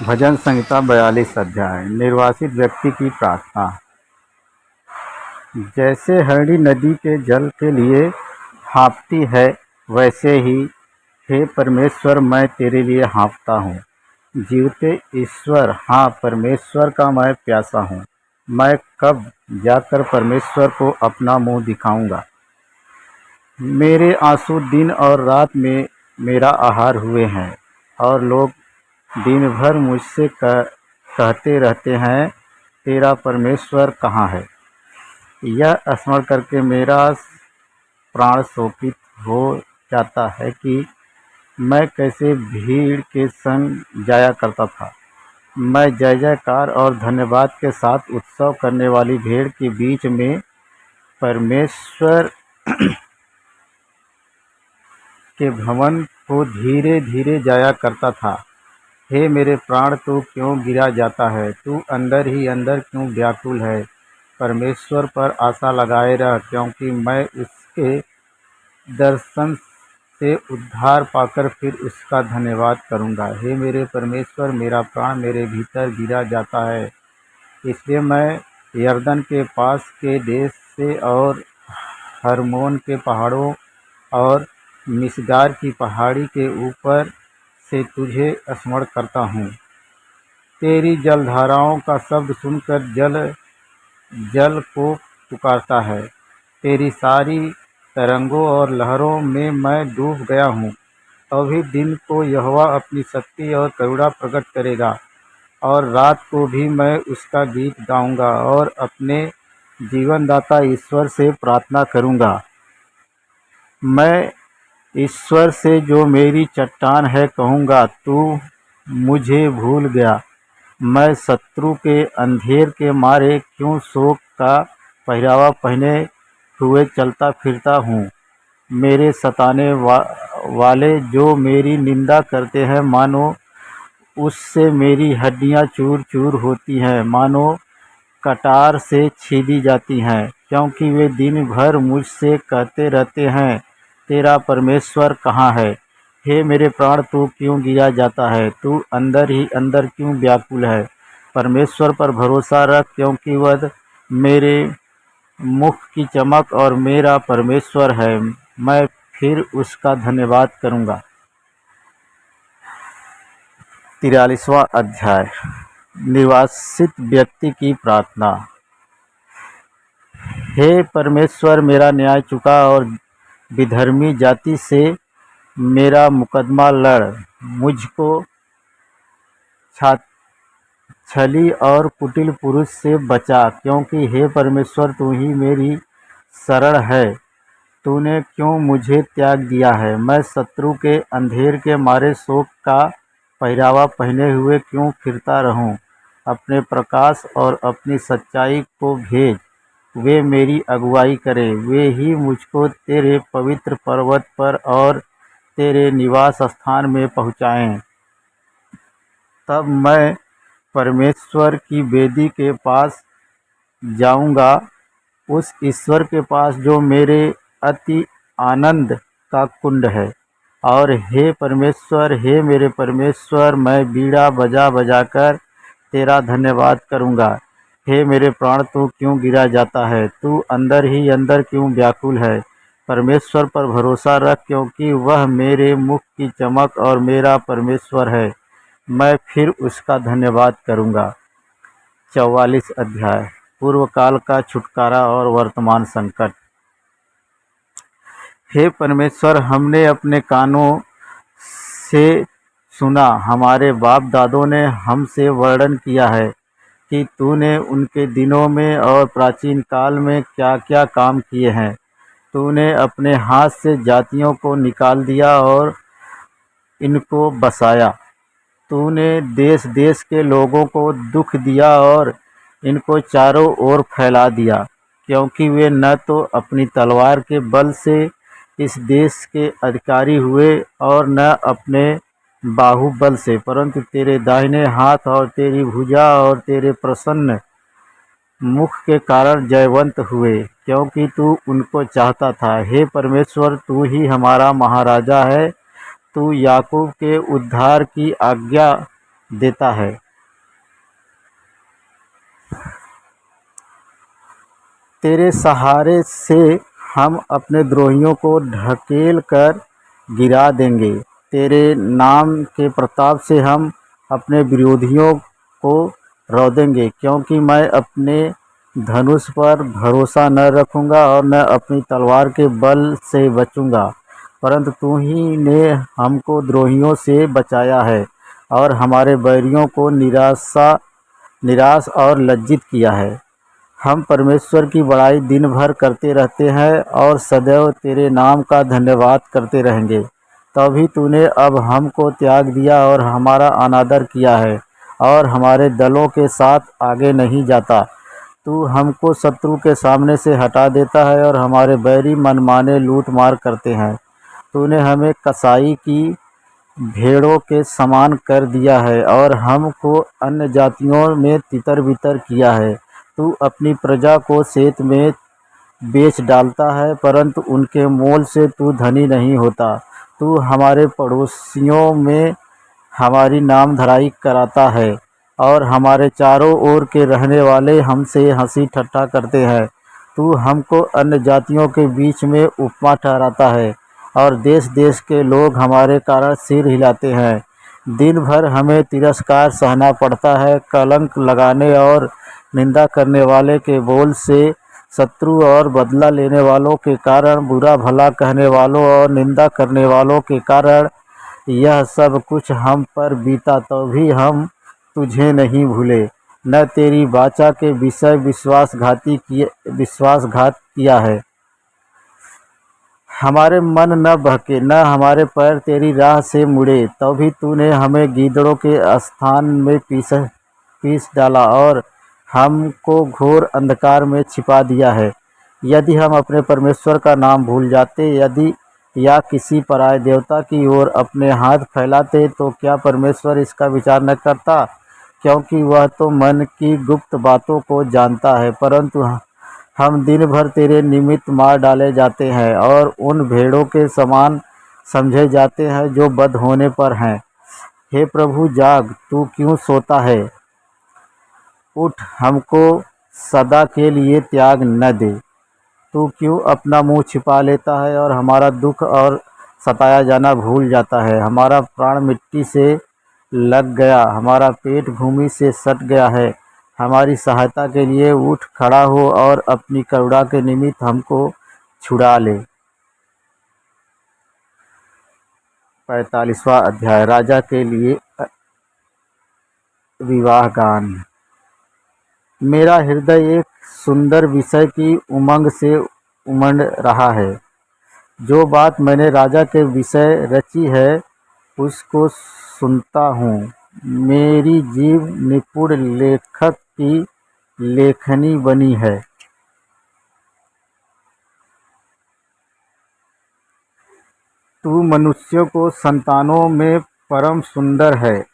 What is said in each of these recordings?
भजन संहिता 42 अध्याय। निर्वासित व्यक्ति की प्रार्थना। जैसे हरणी नदी के जल के लिए हाँफती है, वैसे ही हे परमेश्वर मैं तेरे लिए हाँफता हूँ। जीवते ईश्वर, हाँ परमेश्वर का मैं प्यासा हूँ। मैं कब जाकर परमेश्वर को अपना मुँह दिखाऊंगा। मेरे आंसू दिन और रात में मेरा आहार हुए हैं, और लोग दिन भर मुझसे कहते रहते हैं, तेरा परमेश्वर कहाँ है। यह स्मरण करके मेरा प्राण शोकित हो जाता है कि मैं कैसे भीड़ के संग जाया करता था। मैं जय जयकार और धन्यवाद के साथ उत्सव करने वाली भीड़ के बीच में परमेश्वर के भवन को धीरे धीरे जाया करता था। हे मेरे प्राण, तू क्यों गिरा जाता है, तू अंदर ही अंदर क्यों व्याकुल है। परमेश्वर पर आशा लगाए रह, क्योंकि मैं उसके दर्शन से उद्धार पाकर फिर उसका धन्यवाद करूंगा। हे मेरे परमेश्वर, मेरा प्राण मेरे भीतर गिरा जाता है, इसलिए मैं यरदन के पास के देश से और हरमोन के पहाड़ों और मिस्गार की पहाड़ी के ऊपर से तुझे स्मरण करता हूँ। तेरी जलधाराओं का शब्द सुनकर जल जल को पुकारता है। तेरी सारी तरंगों और लहरों में मैं डूब गया हूँ। अभी दिन को यहोवा अपनी शक्ति और करुणा प्रकट करेगा, और रात को भी मैं उसका गीत गाऊंगा और अपने जीवनदाता ईश्वर से प्रार्थना करूंगा। मैं ईश्वर से, जो मेरी चट्टान है, कहूँगा, तू मुझे भूल गया। मैं शत्रु के अंधेर के मारे क्यों शोक का पहरावा पहने हुए चलता फिरता हूँ। मेरे सताने वाले जो मेरी निंदा करते हैं, मानो उससे मेरी हड्डियाँ चूर चूर होती हैं, मानो कटार से छीली जाती हैं, क्योंकि वे दिन भर मुझसे कहते रहते हैं, तेरा परमेश्वर कहाँ है। हे मेरे प्राण, तू क्यों गिरा जाता है, तू अंदर ही अंदर क्यों व्याकुल है। परमेश्वर पर भरोसा रख, क्योंकि वह मेरे मुख की चमक और मेरा परमेश्वर है। मैं फिर उसका धन्यवाद करूंगा। 43वां अध्याय। निर्वासित व्यक्ति की प्रार्थना। हे परमेश्वर, मेरा न्याय चुका और विधर्मी जाति से मेरा मुकदमा लड़। मुझको छली और कुटिल पुरुष से बचा, क्योंकि हे परमेश्वर, तू ही मेरी शरण है। तूने क्यों मुझे त्याग दिया है। मैं शत्रु के अंधेर के मारे शोक का पहरावा पहने हुए क्यों फिरता रहूं। अपने प्रकाश और अपनी सच्चाई को भेज, वे मेरी अगुवाई करें। वे ही मुझको तेरे पवित्र पर्वत पर और तेरे निवास स्थान में पहुँचाएँ। तब मैं परमेश्वर की वेदी के पास जाऊंगा, उस ईश्वर के पास जो मेरे अति आनंद का कुंड है। और हे परमेश्वर, हे मेरे परमेश्वर, मैं बीड़ा बजा बजाकर तेरा धन्यवाद करूंगा। हे मेरे प्राण, तू क्यों गिरा जाता है, तू अंदर ही अंदर क्यों व्याकुल है। परमेश्वर पर भरोसा रख, क्योंकि वह मेरे मुख की चमक और मेरा परमेश्वर है। मैं फिर उसका धन्यवाद करूंगा। 44 अध्याय। पूर्व काल का छुटकारा और वर्तमान संकट। हे परमेश्वर, हमने अपने कानों से सुना, हमारे बाप दादों ने हमसे वर्णन किया है कि तूने उनके दिनों में और प्राचीन काल में क्या क्या काम किए हैं। तूने अपने हाथ से जातियों को निकाल दिया और इनको बसाया। तूने देश देश के लोगों को दुख दिया और इनको चारों ओर फैला दिया, क्योंकि वे न तो अपनी तलवार के बल से इस देश के अधिकारी हुए और न अपने बाहुबल से, परंतु तेरे दाहिने हाथ और तेरी भुजा और तेरे प्रसन्न मुख के कारण जयवंत हुए, क्योंकि तू उनको चाहता था। हे परमेश्वर, तू ही हमारा महाराजा है। तू याकूब के उद्धार की आज्ञा देता है। तेरे सहारे से हम अपने द्रोहियों को ढकेल कर गिरा देंगे। तेरे नाम के प्रताप से हम अपने विरोधियों को रौंदेंगे, क्योंकि मैं अपने धनुष पर भरोसा न रखूँगा और न अपनी तलवार के बल से बचूँगा, परंतु तू ही ने हमको द्रोहियों से बचाया है और हमारे बैरियों को निराश और लज्जित किया है। हम परमेश्वर की बड़ाई दिन भर करते रहते हैं और सदैव तेरे नाम का धन्यवाद करते रहेंगे। तभी तूने अब हमको त्याग दिया और हमारा अनादर किया है और हमारे दलों के साथ आगे नहीं जाता। तू हमको शत्रु के सामने से हटा देता है और हमारे बैरी मनमाने लूट मार करते हैं। तूने हमें कसाई की भेड़ों के समान कर दिया है और हमको अन्य जातियों में तितर-बितर किया है। तू अपनी प्रजा को शेत में बेच डालता है, परंतु उनके मोल से तू धनी नहीं होता। तू हमारे पड़ोसियों में हमारी नामधराई कराता है और हमारे चारों ओर के रहने वाले हमसे हंसी ठट्ठा करते हैं। तू हमको अन्य जातियों के बीच में उपमा ठहराता है और देश देश के लोग हमारे कारण सिर हिलाते हैं। दिन भर हमें तिरस्कार सहना पड़ता है। कलंक लगाने और निंदा करने वाले के बोल से, शत्रु और बदला लेने वालों के कारण, बुरा भला कहने वालों और निंदा करने वालों के कारण यह सब कुछ हम पर बीता, तो भी हम तुझे नहीं भूले, न तेरी वाचा के विषय विश्वासघात किया है। हमारे मन न बहके, न हमारे पैर तेरी राह से मुड़े। तभी तूने हमें गीदड़ों के स्थान में पीस डाला और हमको घोर अंधकार में छिपा दिया है। यदि हम अपने परमेश्वर का नाम भूल जाते, यदि या किसी पराये देवता की ओर अपने हाथ फैलाते, तो क्या परमेश्वर इसका विचार न करता? क्योंकि वह तो मन की गुप्त बातों को जानता है। परंतु हम दिन भर तेरे निमित्त मार डाले जाते हैं और उन भेड़ों के समान समझे जाते हैं जो बंध होने पर हैं। हे प्रभु, जाग, तू क्यों सोता है? उठ, हमको सदा के लिए त्याग न दे। तू क्यों अपना मुंह छिपा लेता है और हमारा दुख और सताया जाना भूल जाता है? हमारा प्राण मिट्टी से लग गया, हमारा पेट भूमि से सट गया है। हमारी सहायता के लिए उठ खड़ा हो और अपनी करुणा के निमित्त हमको छुड़ा ले। 45वां अध्याय। राजा के लिए विवाह गान। मेरा हृदय एक सुंदर विषय की उमंग से उमड़ रहा है। जो बात मैंने राजा के विषय रची है उसको सुनता हूँ। मेरी जीभ निपुण लेखक की लेखनी बनी है। तू मनुष्यों को संतानों में परम सुंदर है।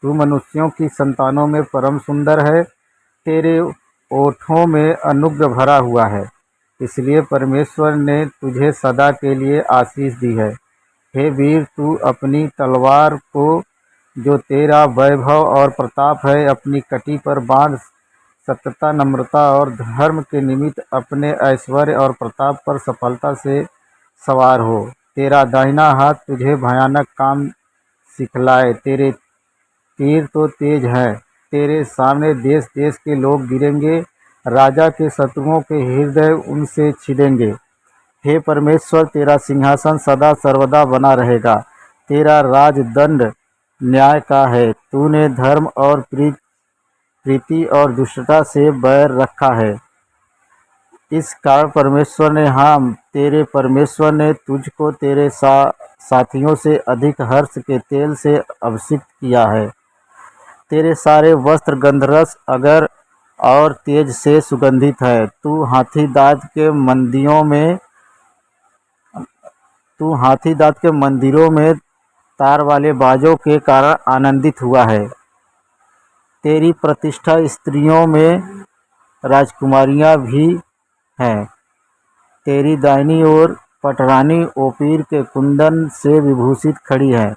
तू मनुष्यों की संतानों में परम सुंदर है। तेरे ओठों में अनुग्रह भरा हुआ है, इसलिए परमेश्वर ने तुझे सदा के लिए आशीष दी है। हे वीर, तू अपनी तलवार को, जो तेरा वैभव और प्रताप है, अपनी कटी पर बांध। सत्यता, नम्रता और धर्म के निमित्त अपने ऐश्वर्य और प्रताप पर सफलता से सवार हो। तेरा दाहिना हाथ तुझे भयानक काम सिखलाए। तेरे तीर तो तेज हैं। तेरे सामने देश देश के लोग गिरेंगे, राजा के शत्रुओं के हृदय उनसे छिदेंगे। हे परमेश्वर, तेरा सिंहासन सदा सर्वदा बना रहेगा। तेरा राजदंड न्याय का है। तूने धर्म और प्रीति और दुष्टता से बैर रखा है। इस कारण परमेश्वर ने, हाँ, तेरे परमेश्वर ने तुझको तेरे साथियों से अधिक हर्ष के तेल से अभिषिक्त किया है। तेरे सारे वस्त्र गंधरस, अगर और तेज से सुगंधित है। तू हाथी दांत के मंदिरों में तार वाले बाजों के कारण आनंदित हुआ है। तेरी प्रतिष्ठा स्त्रियों में राजकुमारियां भी हैं। तेरी दाहिनी ओर पटरानी ओपीर के कुंदन से विभूषित खड़ी है।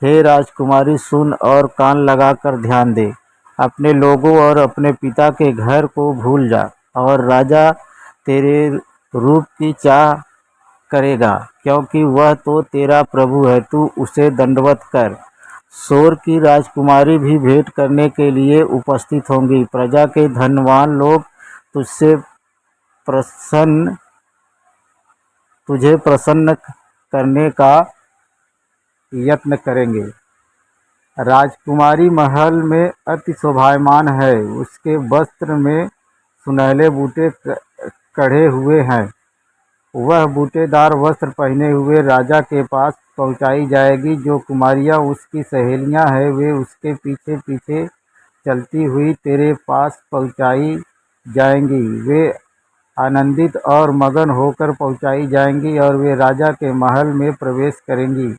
हे राजकुमारी, सुन और कान लगाकर ध्यान दे। अपने लोगों और अपने पिता के घर को भूल जा, और राजा तेरे रूप की चाह करेगा, क्योंकि वह तो तेरा प्रभु है। तू उसे दंडवत कर। सोर की राजकुमारी भी भेंट करने के लिए उपस्थित होंगी। प्रजा के धनवान लोग तुझसे प्रसन्न तुझे प्रसन्न करने का यत्न करेंगे। राजकुमारी महल में अति शोभायमान है, उसके वस्त्र में सुनहले बूटे कढ़े हुए हैं। वह बूटेदार वस्त्र पहने हुए राजा के पास पहुंचाई जाएगी। जो कुमारियां उसकी सहेलियां हैं, वे उसके पीछे पीछे चलती हुई तेरे पास पहुंचाई जाएंगी। वे आनंदित और मगन होकर पहुंचाई जाएंगी, और वे राजा के महल में प्रवेश करेंगी।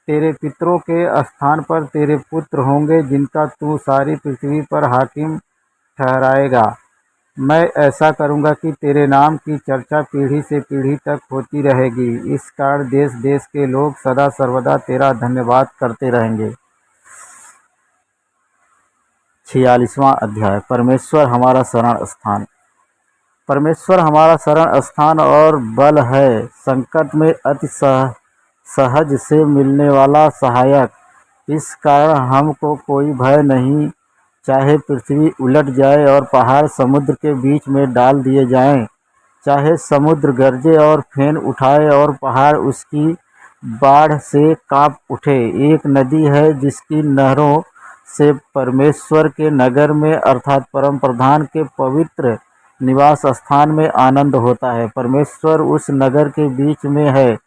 तेरे पितरों के स्थान पर तेरे पुत्र होंगे, जिनका तू सारी पृथ्वी पर हाकिम ठहराएगा। मैं ऐसा करूँगा कि तेरे नाम की चर्चा पीढ़ी से पीढ़ी तक होती रहेगी। इस कारण देश देश के लोग सदा सर्वदा तेरा धन्यवाद करते रहेंगे। 46वां अध्याय। परमेश्वर हमारा शरण स्थान। परमेश्वर हमारा शरण स्थान और बल है, संकट में अति सहज से मिलने वाला सहायक। इस कारण हमको कोई भय नहीं, चाहे पृथ्वी उलट जाए और पहाड़ समुद्र के बीच में डाल दिए जाएं, चाहे समुद्र गरजे और फेन उठाए और पहाड़ उसकी बाढ़ से कांप उठे। एक नदी है जिसकी नहरों से परमेश्वर के नगर में अर्थात परम प्रधान के पवित्र निवास स्थान में आनंद होता है। परमेश्वर उस नगर के बीच में है,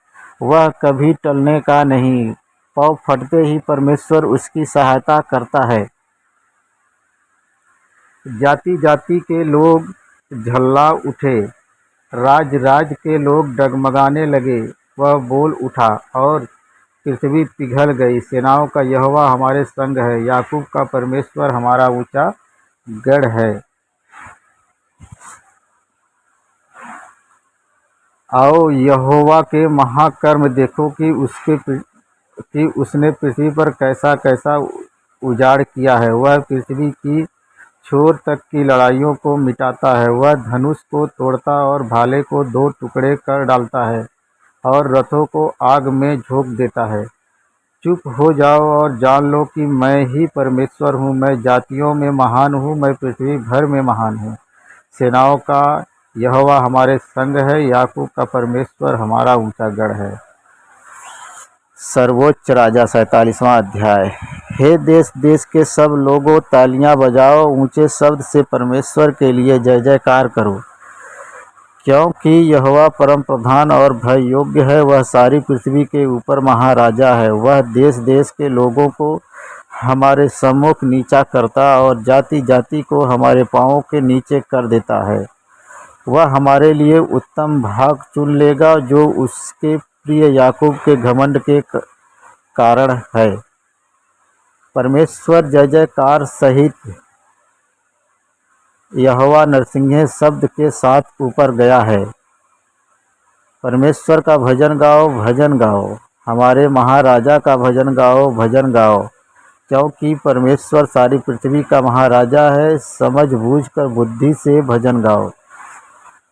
वह कभी टलने का नहीं। पाँव फटते ही परमेश्वर उसकी सहायता करता है। जाति जाति के लोग झल्ला उठे, राज राज के लोग डगमगाने लगे। वह बोल उठा और पृथ्वी पिघल गई। सेनाओं का यहोवा हमारे संग है, याकूब का परमेश्वर हमारा ऊंचा गढ़ है। आओ यहोवा के महाकर्म देखो कि उसने पृथ्वी पर कैसा कैसा उजाड़ किया है। वह पृथ्वी की छोर तक की लड़ाइयों को मिटाता है। वह धनुष को तोड़ता और भाले को दो टुकड़े कर डालता है, और रथों को आग में झोंक देता है। चुप हो जाओ और जान लो कि मैं ही परमेश्वर हूँ। मैं जातियों में महान हूँ, मैं पृथ्वी भर में महान हूँ। सेनाओं का यहोवा हमारे संग है, याकूब का परमेश्वर हमारा ऊंचा गढ़ है। सर्वोच्च राजा। 47वां अध्याय। हे देश देश के सब लोगों, तालियां बजाओ, ऊंचे शब्द से परमेश्वर के लिए जय जयकार करो, क्योंकि यहोवा परम प्रधान और भय योग्य है। वह सारी पृथ्वी के ऊपर महाराजा है। वह देश देश के लोगों को हमारे सम्मुख नीचा करता और जाति जाति को हमारे पांवों के नीचे कर देता है। वह हमारे लिए उत्तम भाग चुन लेगा, जो उसके प्रिय याकूब के घमंड के कारण है। परमेश्वर जय जयकार सहित यहोवा नरसिंह शब्द के साथ ऊपर गया है। परमेश्वर का भजन गाओ, भजन गाओ। हमारे महाराजा का भजन गाओ, भजन गाओ, क्योंकि परमेश्वर सारी पृथ्वी का महाराजा है। समझ बूझ कर बुद्धि से भजन गाओ।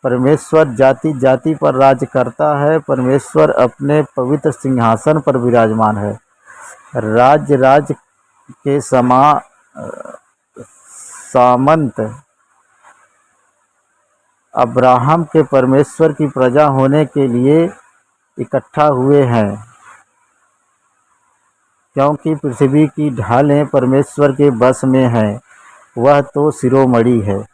परमेश्वर जाति जाति पर राज करता है। परमेश्वर अपने पवित्र सिंहासन पर विराजमान है। राज्य राज्य के सामंत अब्राहम के परमेश्वर की प्रजा होने के लिए इकट्ठा हुए हैं, क्योंकि पृथ्वी की ढालें परमेश्वर के बस में हैं, वह तो शिरोमणि है।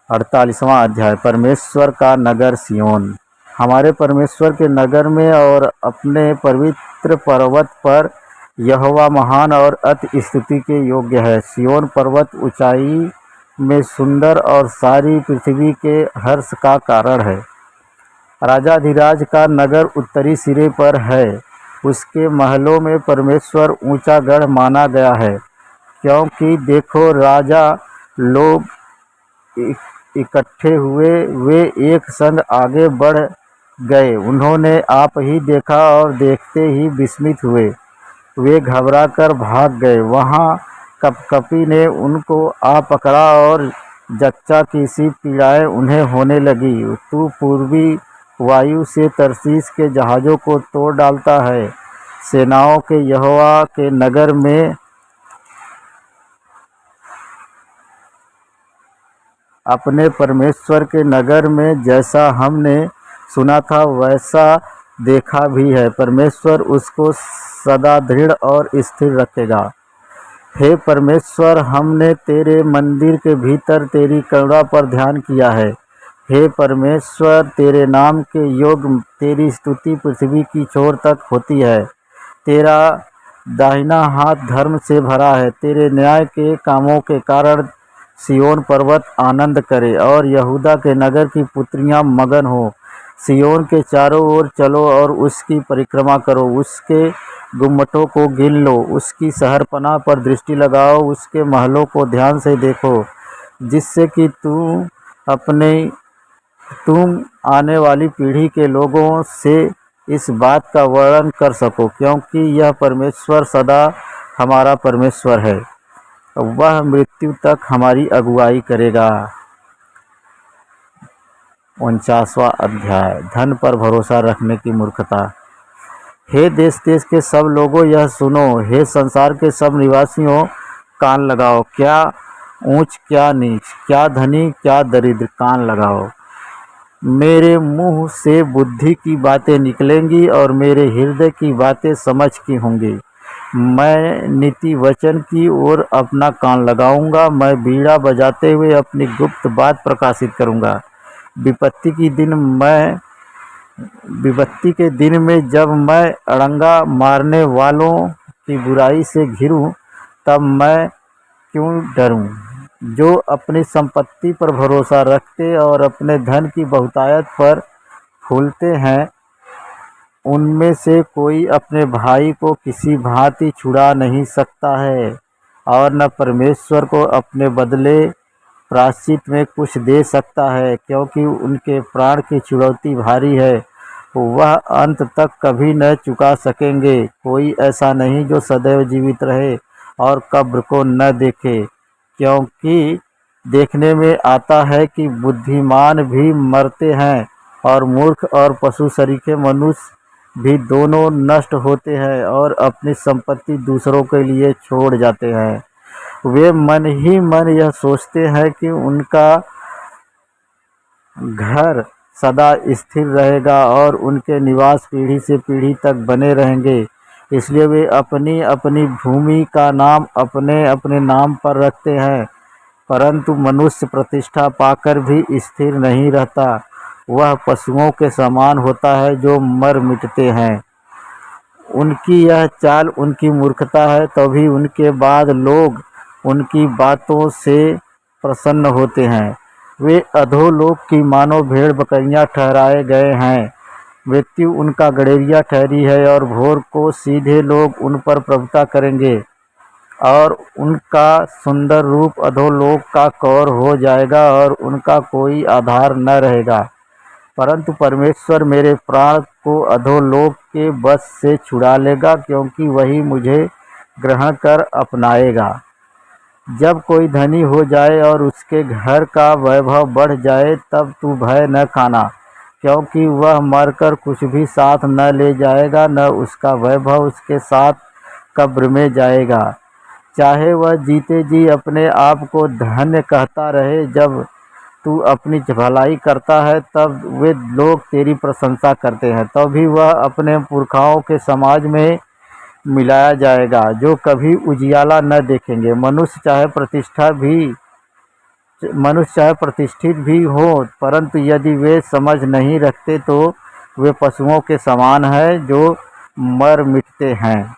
48वां अध्याय। परमेश्वर का नगर सिय्योन। हमारे परमेश्वर के नगर में और अपने पवित्र पर्वत पर यहोवा महान और अति स्तुति के योग्य है। सिय्योन पर्वत ऊंचाई में सुंदर और सारी पृथ्वी के हर्ष का कारण है। राजाधिराज का नगर उत्तरी सिरे पर है। उसके महलों में परमेश्वर ऊंचा गढ़ माना गया है, क्योंकि देखो राजा लोग इकट्ठे हुए, वे एक संग आगे बढ़ गए। उन्होंने आप ही देखा और देखते ही विस्मित हुए। वे घबराकर भाग गए। वहाँ कँपकँपी ने उनको आ पकड़ा और जच्चा की सी पीड़ाएँ उन्हें होने लगी। तू पूर्वी वायु से तरसीस के जहाज़ों को तोड़ डालता है। सेनाओं के यहोवा के नगर में अपने परमेश्वर के नगर में जैसा हमने सुना था वैसा देखा भी है। परमेश्वर उसको सदा दृढ़ और स्थिर रखेगा। हे परमेश्वर, हमने तेरे मंदिर के भीतर तेरी करुणा पर ध्यान किया है। हे परमेश्वर, तेरे नाम के योग्य तेरी स्तुति पृथ्वी की छोर तक होती है। तेरा दाहिना हाथ धर्म से भरा है। तेरे न्याय के कामों के कारण सिय्योन पर्वत आनंद करे और यहूदा के नगर की पुत्रियां मगन हो। सिय्योन के चारों ओर चलो और उसकी परिक्रमा करो। उसके गुम्मटों को गिन लो, उसकी शहरपनाह पर दृष्टि लगाओ, उसके महलों को ध्यान से देखो, जिससे कि तुम आने वाली पीढ़ी के लोगों से इस बात का वर्णन कर सको, क्योंकि यह परमेश्वर सदा हमारा परमेश्वर है। वह मृत्यु तक हमारी अगुवाई करेगा। 49वां अध्याय, धन पर भरोसा रखने की मूर्खता। हे देश देश के सब लोगों, यह सुनो। हे संसार के सब निवासियों, कान लगाओ। क्या ऊंच क्या नीच, क्या धनी क्या दरिद्र, कान लगाओ। मेरे मुंह से बुद्धि की बातें निकलेंगी और मेरे हृदय की बातें समझ की होंगी। मैं नीति वचन की ओर अपना कान लगाऊंगा। मैं बीड़ा बजाते हुए अपनी गुप्त बात प्रकाशित करूंगा। विपत्ति के दिन में जब मैं अड़ंगा मारने वालों की बुराई से घिरूं, तब मैं क्यों डरूं? जो अपनी संपत्ति पर भरोसा रखते और अपने धन की बहुतायत पर फूलते हैं, उनमें से कोई अपने भाई को किसी भांति छुड़ा नहीं सकता है और न परमेश्वर को अपने बदले प्रायश्चित में कुछ दे सकता है, क्योंकि उनके प्राण की छुड़ौती भारी है। वह अंत तक कभी न चुका सकेंगे। कोई ऐसा नहीं जो सदैव जीवित रहे और कब्र को न देखे, क्योंकि देखने में आता है कि बुद्धिमान भी मरते हैं और मूर्ख और पशु सरीखे मनुष्य भी दोनों नष्ट होते हैं और अपनी संपत्ति दूसरों के लिए छोड़ जाते हैं। वे मन ही मन यह सोचते हैं कि उनका घर सदा स्थिर रहेगा और उनके निवास पीढ़ी से पीढ़ी तक बने रहेंगे। इसलिए वे अपनी अपनी भूमि का नाम अपने अपने नाम पर रखते हैं। परंतु मनुष्य प्रतिष्ठा पाकर भी स्थिर नहीं रहता। वह पशुओं के समान होता है जो मर मिटते हैं। उनकी यह चाल उनकी मूर्खता है, तभी उनके बाद लोग उनकी बातों से प्रसन्न होते हैं। वे अधोलोक की मानो भेड़ बकरियां ठहराए गए हैं। मृत्यु उनका गड़ेरिया ठहरी है और भोर को सीधे लोग उन पर प्रभुता करेंगे और उनका सुंदर रूप अधोलोक का कौर हो जाएगा और उनका कोई आधार न रहेगा। परंतु परमेश्वर मेरे प्राण को अधोलोक के बस से छुड़ा लेगा, क्योंकि वही मुझे ग्रहण कर अपनाएगा। जब कोई धनी हो जाए और उसके घर का वैभव बढ़ जाए, तब तू भय न खाना, क्योंकि वह मरकर कुछ भी साथ न ले जाएगा, न उसका वैभव उसके साथ कब्र में जाएगा। चाहे वह जीते जी अपने आप को धन्य कहता रहे, जब तू अपनी भलाई करता है तब वे लोग तेरी प्रशंसा करते हैं। तभी वह अपने पुरखाओं के समाज में मिलाया जाएगा, जो कभी उजियाला न देखेंगे। मनुष्य चाहे प्रतिष्ठित भी हो, परंतु यदि वे समझ नहीं रखते तो वे पशुओं के समान हैं जो मर मिटते हैं।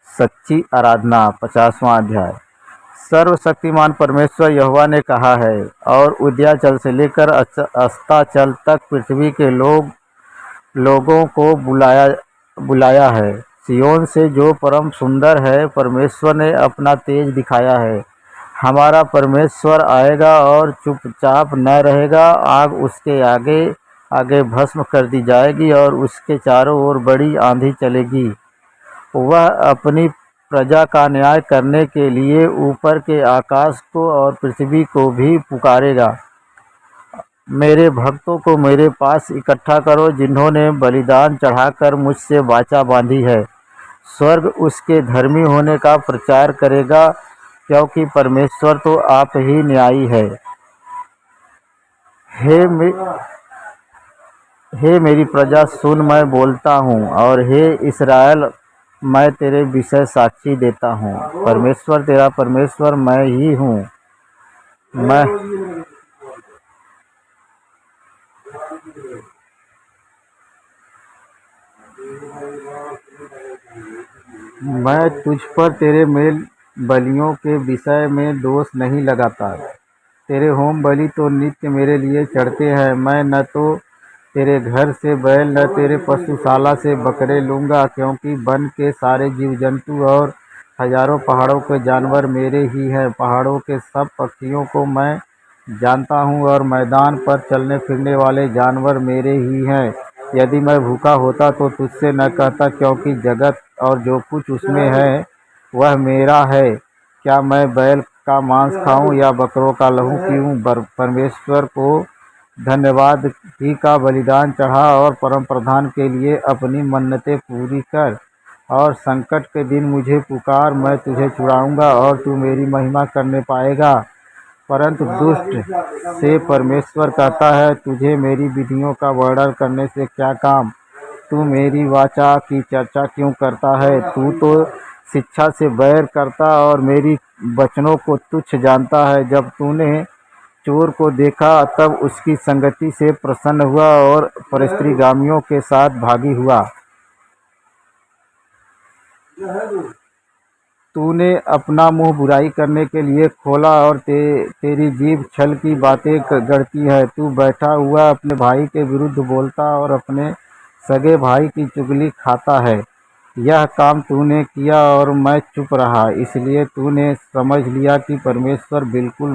सच्ची आराधना। 50वां अध्याय। सर्वशक्तिमान परमेश्वर यहोवा ने कहा है, और उदयाचल से लेकर अस्ताचल तक पृथ्वी के लोगों को बुलाया है। सिय्योन से जो परम सुंदर है, परमेश्वर ने अपना तेज दिखाया है। हमारा परमेश्वर आएगा और चुपचाप न रहेगा। आग उसके आगे आगे भस्म कर दी जाएगी और उसके चारों ओर बड़ी आंधी चलेगी। वह अपनी प्रजा का न्याय करने के लिए ऊपर के आकाश को और पृथ्वी को भी पुकारेगा। मेरे भक्तों को मेरे पास इकट्ठा करो, जिन्होंने बलिदान चढ़ाकर मुझसे वाचा बांधी है। स्वर्ग उसके धर्मी होने का प्रचार करेगा, क्योंकि परमेश्वर तो आप ही न्यायी है। हे मे, हे मेरी प्रजा सुन, मैं बोलता हूँ, और हे इस्राएल, मैं तेरे विषय साक्षी देता हूँ। परमेश्वर तेरा परमेश्वर मैं ही हूँ। मैं मैं तुझ पर तेरे मेल बलियों के विषय में दोष नहीं लगाता। तेरे होम बलि तो नित्य मेरे लिए चढ़ते हैं। मैं न तो तेरे घर से बैल न तेरे पशुशाला से बकरे लूँगा, क्योंकि वन के सारे जीव जंतु और हजारों पहाड़ों के जानवर मेरे ही हैं। पहाड़ों के सब पक्षियों को मैं जानता हूँ, और मैदान पर चलने फिरने वाले जानवर मेरे ही हैं। यदि मैं भूखा होता तो तुझसे न कहता, क्योंकि जगत और जो कुछ उसमें है वह मेरा है। क्या मैं बैल का मांस खाऊं या बकरों का लहू पीऊं? परमेश्वर को धन्यवाद ही का बलिदान चढ़ा, और परम प्रधान के लिए अपनी मन्नतें पूरी कर। और संकट के दिन मुझे पुकार, मैं तुझे छुड़ाऊंगा और तू मेरी महिमा करने पाएगा। परंतु दुष्ट से परमेश्वर कहता है, तुझे मेरी विधियों का वर्णन करने से क्या काम? तू मेरी वाचा की चर्चा क्यों करता है? तू तो शिक्षा से बैर करता और मेरी वचनों को तुच्छ जानता है। जब तूने चोर को देखा तब उसकी संगति से प्रसन्न हुआ और परस्त्रीगामियों के साथ भागी हुआ। तूने अपना मुंह बुराई करने के लिए खोला, और तेरी जीभ छल की बातें गढ़ती है। तू बैठा हुआ अपने भाई के विरुद्ध बोलता और अपने सगे भाई की चुगली खाता है। यह काम तूने किया और मैं चुप रहा, इसलिए तूने समझ लिया कि परमेश्वर बिल्कुल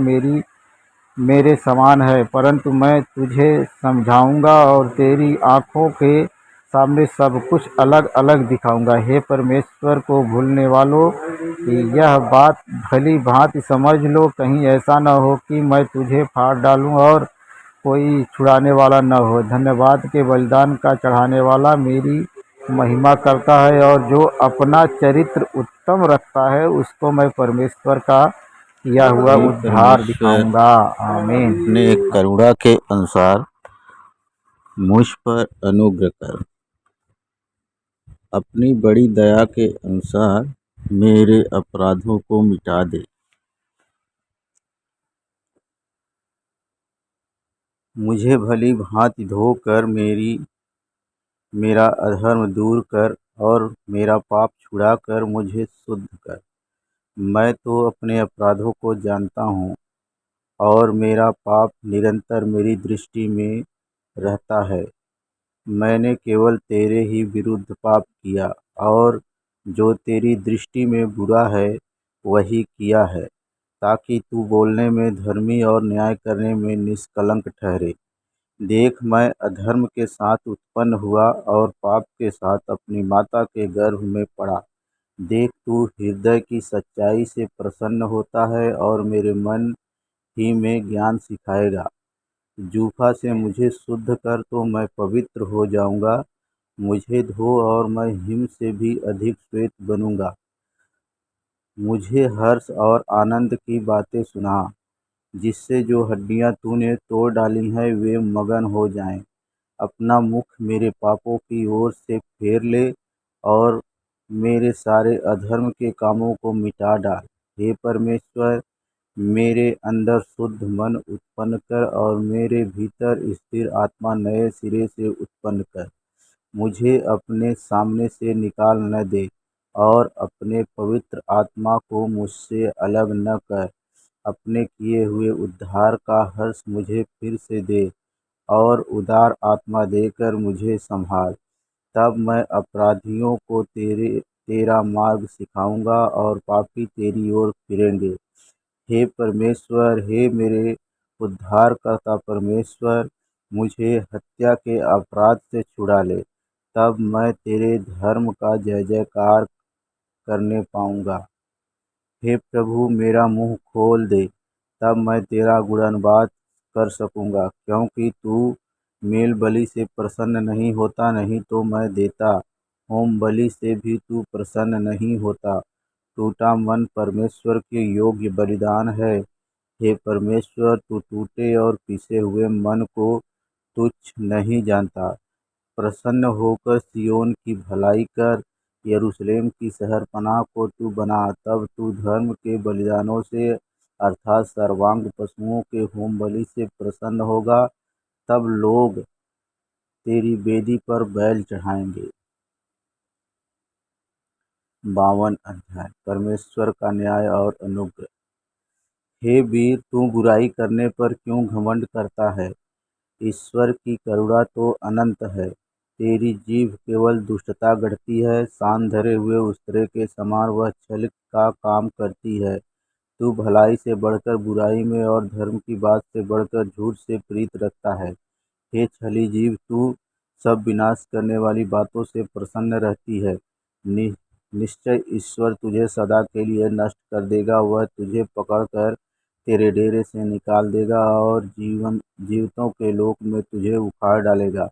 मेरे समान है। परंतु मैं तुझे समझाऊंगा और तेरी आँखों के सामने सब कुछ अलग अलग दिखाऊंगा। हे परमेश्वर को भूलने वालों, यह बात भली भांति समझ लो, कहीं ऐसा न हो कि मैं तुझे फाड़ डालूं और कोई छुड़ाने वाला न हो। धन्यवाद के बलिदान का चढ़ाने वाला मेरी महिमा करता है, और जो अपना चरित्र उत्तम रखता है उसको मैं परमेश्वर का किया हुआ हे उद्धार परमेश्वर, दिखाऊंगा। आमीन। अपने करुणा के अनुसार मुझ पर अनुग्रह कर। अपनी बड़ी दया के अनुसार मेरे अपराधों को मिटा दे। मुझे भली भांति धोकर मेरा अधर्म दूर कर, और मेरा पाप छुड़ा कर मुझे शुद्ध कर। मैं तो अपने अपराधों को जानता हूँ, और मेरा पाप निरंतर मेरी दृष्टि में रहता है। मैंने केवल तेरे ही विरुद्ध पाप किया, और जो तेरी दृष्टि में बुरा है वही किया है, ताकि तू बोलने में धर्मी और न्याय करने में निष्कलंक ठहरे। देख, मैं अधर्म के साथ उत्पन्न हुआ और पाप के साथ अपनी माता के गर्भ में पड़ा। देख, तू हृदय की सच्चाई से प्रसन्न होता है और मेरे मन ही में ज्ञान सिखाएगा। जूफा से मुझे शुद्ध कर, तो मैं पवित्र हो जाऊंगा। मुझे धो और मैं हिम से भी अधिक श्वेत बनूंगा। मुझे हर्ष और आनंद की बातें सुना, जिससे जो हड्डियां तूने तोड़ डाली हैं वे मगन हो जाएं। अपना मुख मेरे पापों की ओर से फेर ले, और मेरे सारे अधर्म के कामों को मिटा डाल। हे परमेश्वर, मेरे अंदर शुद्ध मन उत्पन्न कर, और मेरे भीतर स्थिर आत्मा नए सिरे से उत्पन्न कर। मुझे अपने सामने से निकाल न दे, और अपने पवित्र आत्मा को मुझसे अलग न कर। अपने किए हुए उद्धार का हर्ष मुझे फिर से दे, और उदार आत्मा देकर मुझे संभाल। तब मैं अपराधियों को तेरा मार्ग सिखाऊंगा, और पापी तेरी ओर फिरेंगे। हे परमेश्वर, हे मेरे उद्धारकर्ता परमेश्वर, मुझे हत्या के अपराध से छुड़ा ले, तब मैं तेरे धर्म का जय जयकार करने पाऊँगा। हे प्रभु, मेरा मुँह खोल दे, तब मैं तेरा गुणगान कर सकूँगा, क्योंकि तू मेल बलि से प्रसन्न नहीं होता, नहीं तो मैं देता। होम बलि से भी तू प्रसन्न नहीं होता। टूटा मन परमेश्वर के योग्य बलिदान है। हे परमेश्वर, तू टूटे और पिसे हुए मन को तुच्छ नहीं जानता। प्रसन्न होकर सिय्योन की भलाई कर, यरूशलेम की शहरपनाह को तू बना। तब तू धर्म के बलिदानों से अर्थात सर्वांग पशुओं के होमबलि से प्रसन्न होगा। तब लोग तेरी वेदी पर बैल चढ़ाएंगे। 52 अध्याय परमेश्वर का न्याय और अनुग्रह। हे वीर, तू बुराई करने पर क्यों घमंड करता है? ईश्वर की करुणा तो अनंत है। तेरी जीभ केवल दुष्टता गढ़ती है। सान धरे हुए उस्तरे के समान वह छल का काम करती है। तू भलाई से बढ़कर बुराई में और धर्म की बात से बढ़कर झूठ से प्रीत रखता है। हे छली जीव, तू सब विनाश करने वाली बातों से प्रसन्न रहती है। नि, निश्चय ईश्वर तुझे सदा के लिए नष्ट कर देगा। वह तुझे पकड़कर तेरे डेरे से निकाल देगा और जीवितों के लोक में तुझे उखाड़ डालेगा।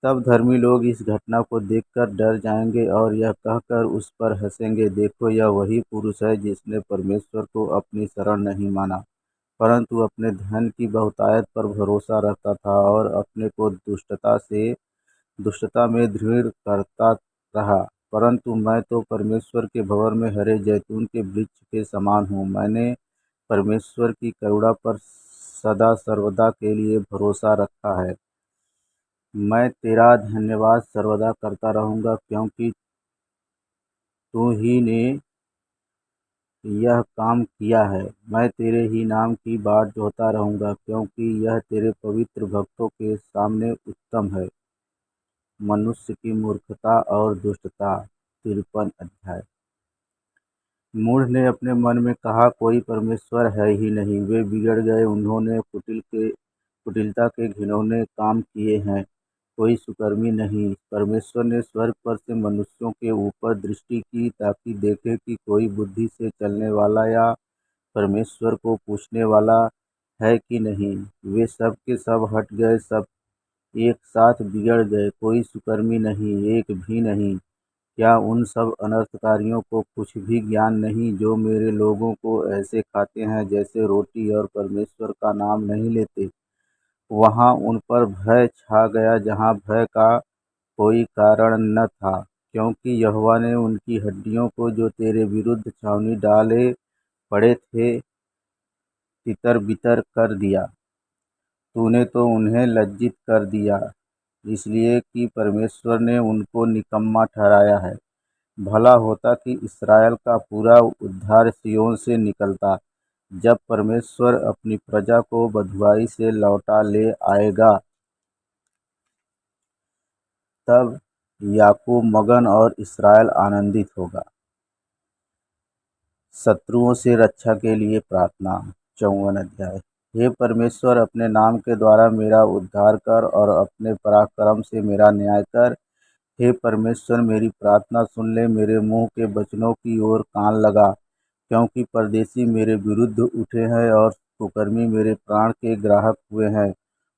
तब धर्मी लोग इस घटना को देखकर डर जाएंगे और यह कहकर उस पर हंसेंगे, देखो, यह वही पुरुष है जिसने परमेश्वर को अपनी शरण नहीं माना, परंतु अपने धन की बहुतायत पर भरोसा रखता था और अपने को दुष्टता में दृढ़ करता रहा। परंतु मैं तो परमेश्वर के भवन में हरे जैतून के वृक्ष के समान हूँ। मैंने परमेश्वर की करुणा पर सदा सर्वदा के लिए भरोसा रखा है। मैं तेरा धन्यवाद सर्वदा करता रहूँगा, क्योंकि तू ही ने यह काम किया है। मैं तेरे ही नाम की बाट जोहता रहूँगा, क्योंकि यह तेरे पवित्र भक्तों के सामने उत्तम है। मनुष्य की मूर्खता और दुष्टता। 53 अध्याय। मूढ़ ने अपने मन में कहा, कोई परमेश्वर है ही नहीं। वे बिगड़ गए, उन्होंने कुटिलता के घिनौने काम किए हैं। कोई सुकर्मी नहीं। परमेश्वर ने स्वर्ग पर से मनुष्यों के ऊपर दृष्टि की, ताकि देखे कि कोई बुद्धि से चलने वाला या परमेश्वर को पूछने वाला है कि नहीं। वे सब के सब हट गए, सब एक साथ बिगड़ गए, कोई सुकर्मी नहीं, एक भी नहीं। क्या उन सब अनर्थकारियों को कुछ भी ज्ञान नहीं, जो मेरे लोगों को ऐसे खाते हैं जैसे रोटी और परमेश्वर का नाम नहीं लेते? वहाँ उन पर भय छा गया, जहाँ भय का कोई कारण न था, क्योंकि यहोवा ने उनकी हड्डियों को, जो तेरे विरुद्ध छावनी डाले पड़े थे, तितर बितर कर दिया। तूने तो उन्हें लज्जित कर दिया, इसलिए कि परमेश्वर ने उनको निकम्मा ठहराया है। भला होता कि इस्राएल का पूरा उद्धार सिय्योन से निकलता, जब परमेश्वर अपनी प्रजा को बँधुआई से लौटा ले आएगा। तब याकूब मगन और इस्राएल आनंदित होगा। शत्रुओं से रक्षा के लिए प्रार्थना। 54 अध्याय। हे परमेश्वर, अपने नाम के द्वारा मेरा उद्धार कर और अपने पराक्रम से मेरा न्याय कर। हे परमेश्वर, मेरी प्रार्थना सुन ले, मेरे मुंह के वचनों की ओर कान लगा, क्योंकि परदेशी मेरे विरुद्ध उठे हैं और कुकर्मी मेरे प्राण के ग्राहक हुए हैं।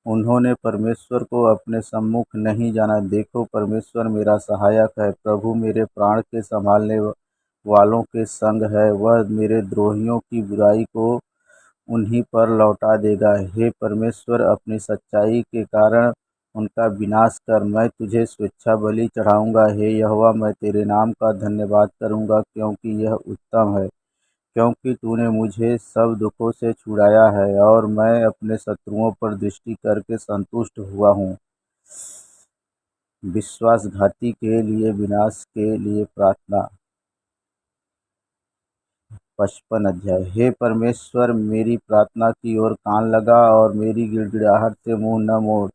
उन्होंने परमेश्वर को अपने सम्मुख नहीं जाना। देखो, परमेश्वर मेरा सहायक है। प्रभु मेरे प्राण के संभालने वालों के संग है। वह मेरे द्रोहियों की बुराई को उन्हीं पर लौटा देगा। हे परमेश्वर, अपनी सच्चाई के कारण उनका विनाश कर। मैं तुझे स्वेच्छा बलि चढ़ाऊँगा। हे यहोवा, मैं तेरे नाम का धन्यवाद करूँगा, क्योंकि यह उत्तम है। क्योंकि तूने मुझे सब दुखों से छुड़ाया है और मैं अपने शत्रुओं पर दृष्टि करके संतुष्ट हुआ हूँ। विश्वासघाती के लिए विनाश के लिए प्रार्थना। 55 अध्याय। हे परमेश्वर, मेरी प्रार्थना की ओर कान लगा और मेरी गिड़गिड़ाहट से मुंह न मोड़।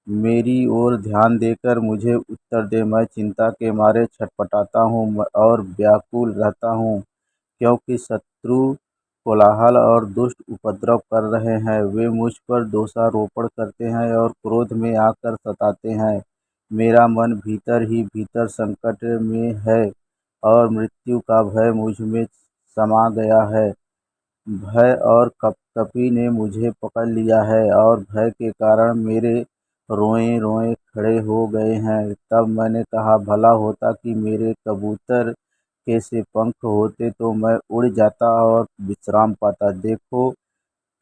मेरी ओर ध्यान देकर मुझे उत्तर दे। मैं चिंता के मारे छटपटाता हूँ और व्याकुल रहता हूँ, क्योंकि शत्रु कोलाहल और दुष्ट उपद्रव कर रहे हैं। वे मुझ पर दोषारोपण करते हैं और क्रोध में आकर सताते हैं। मेरा मन भीतर ही भीतर संकट में है और मृत्यु का भय मुझ में समा गया है। भय और कपकपी ने मुझे पकड़ लिया है और भय के कारण मेरे रोएं-रोएं खड़े हो गए हैं। तब मैंने कहा, भला होता कि मेरे कबूतर के से पंख होते तो मैं उड़ जाता और विश्राम पाता। देखो,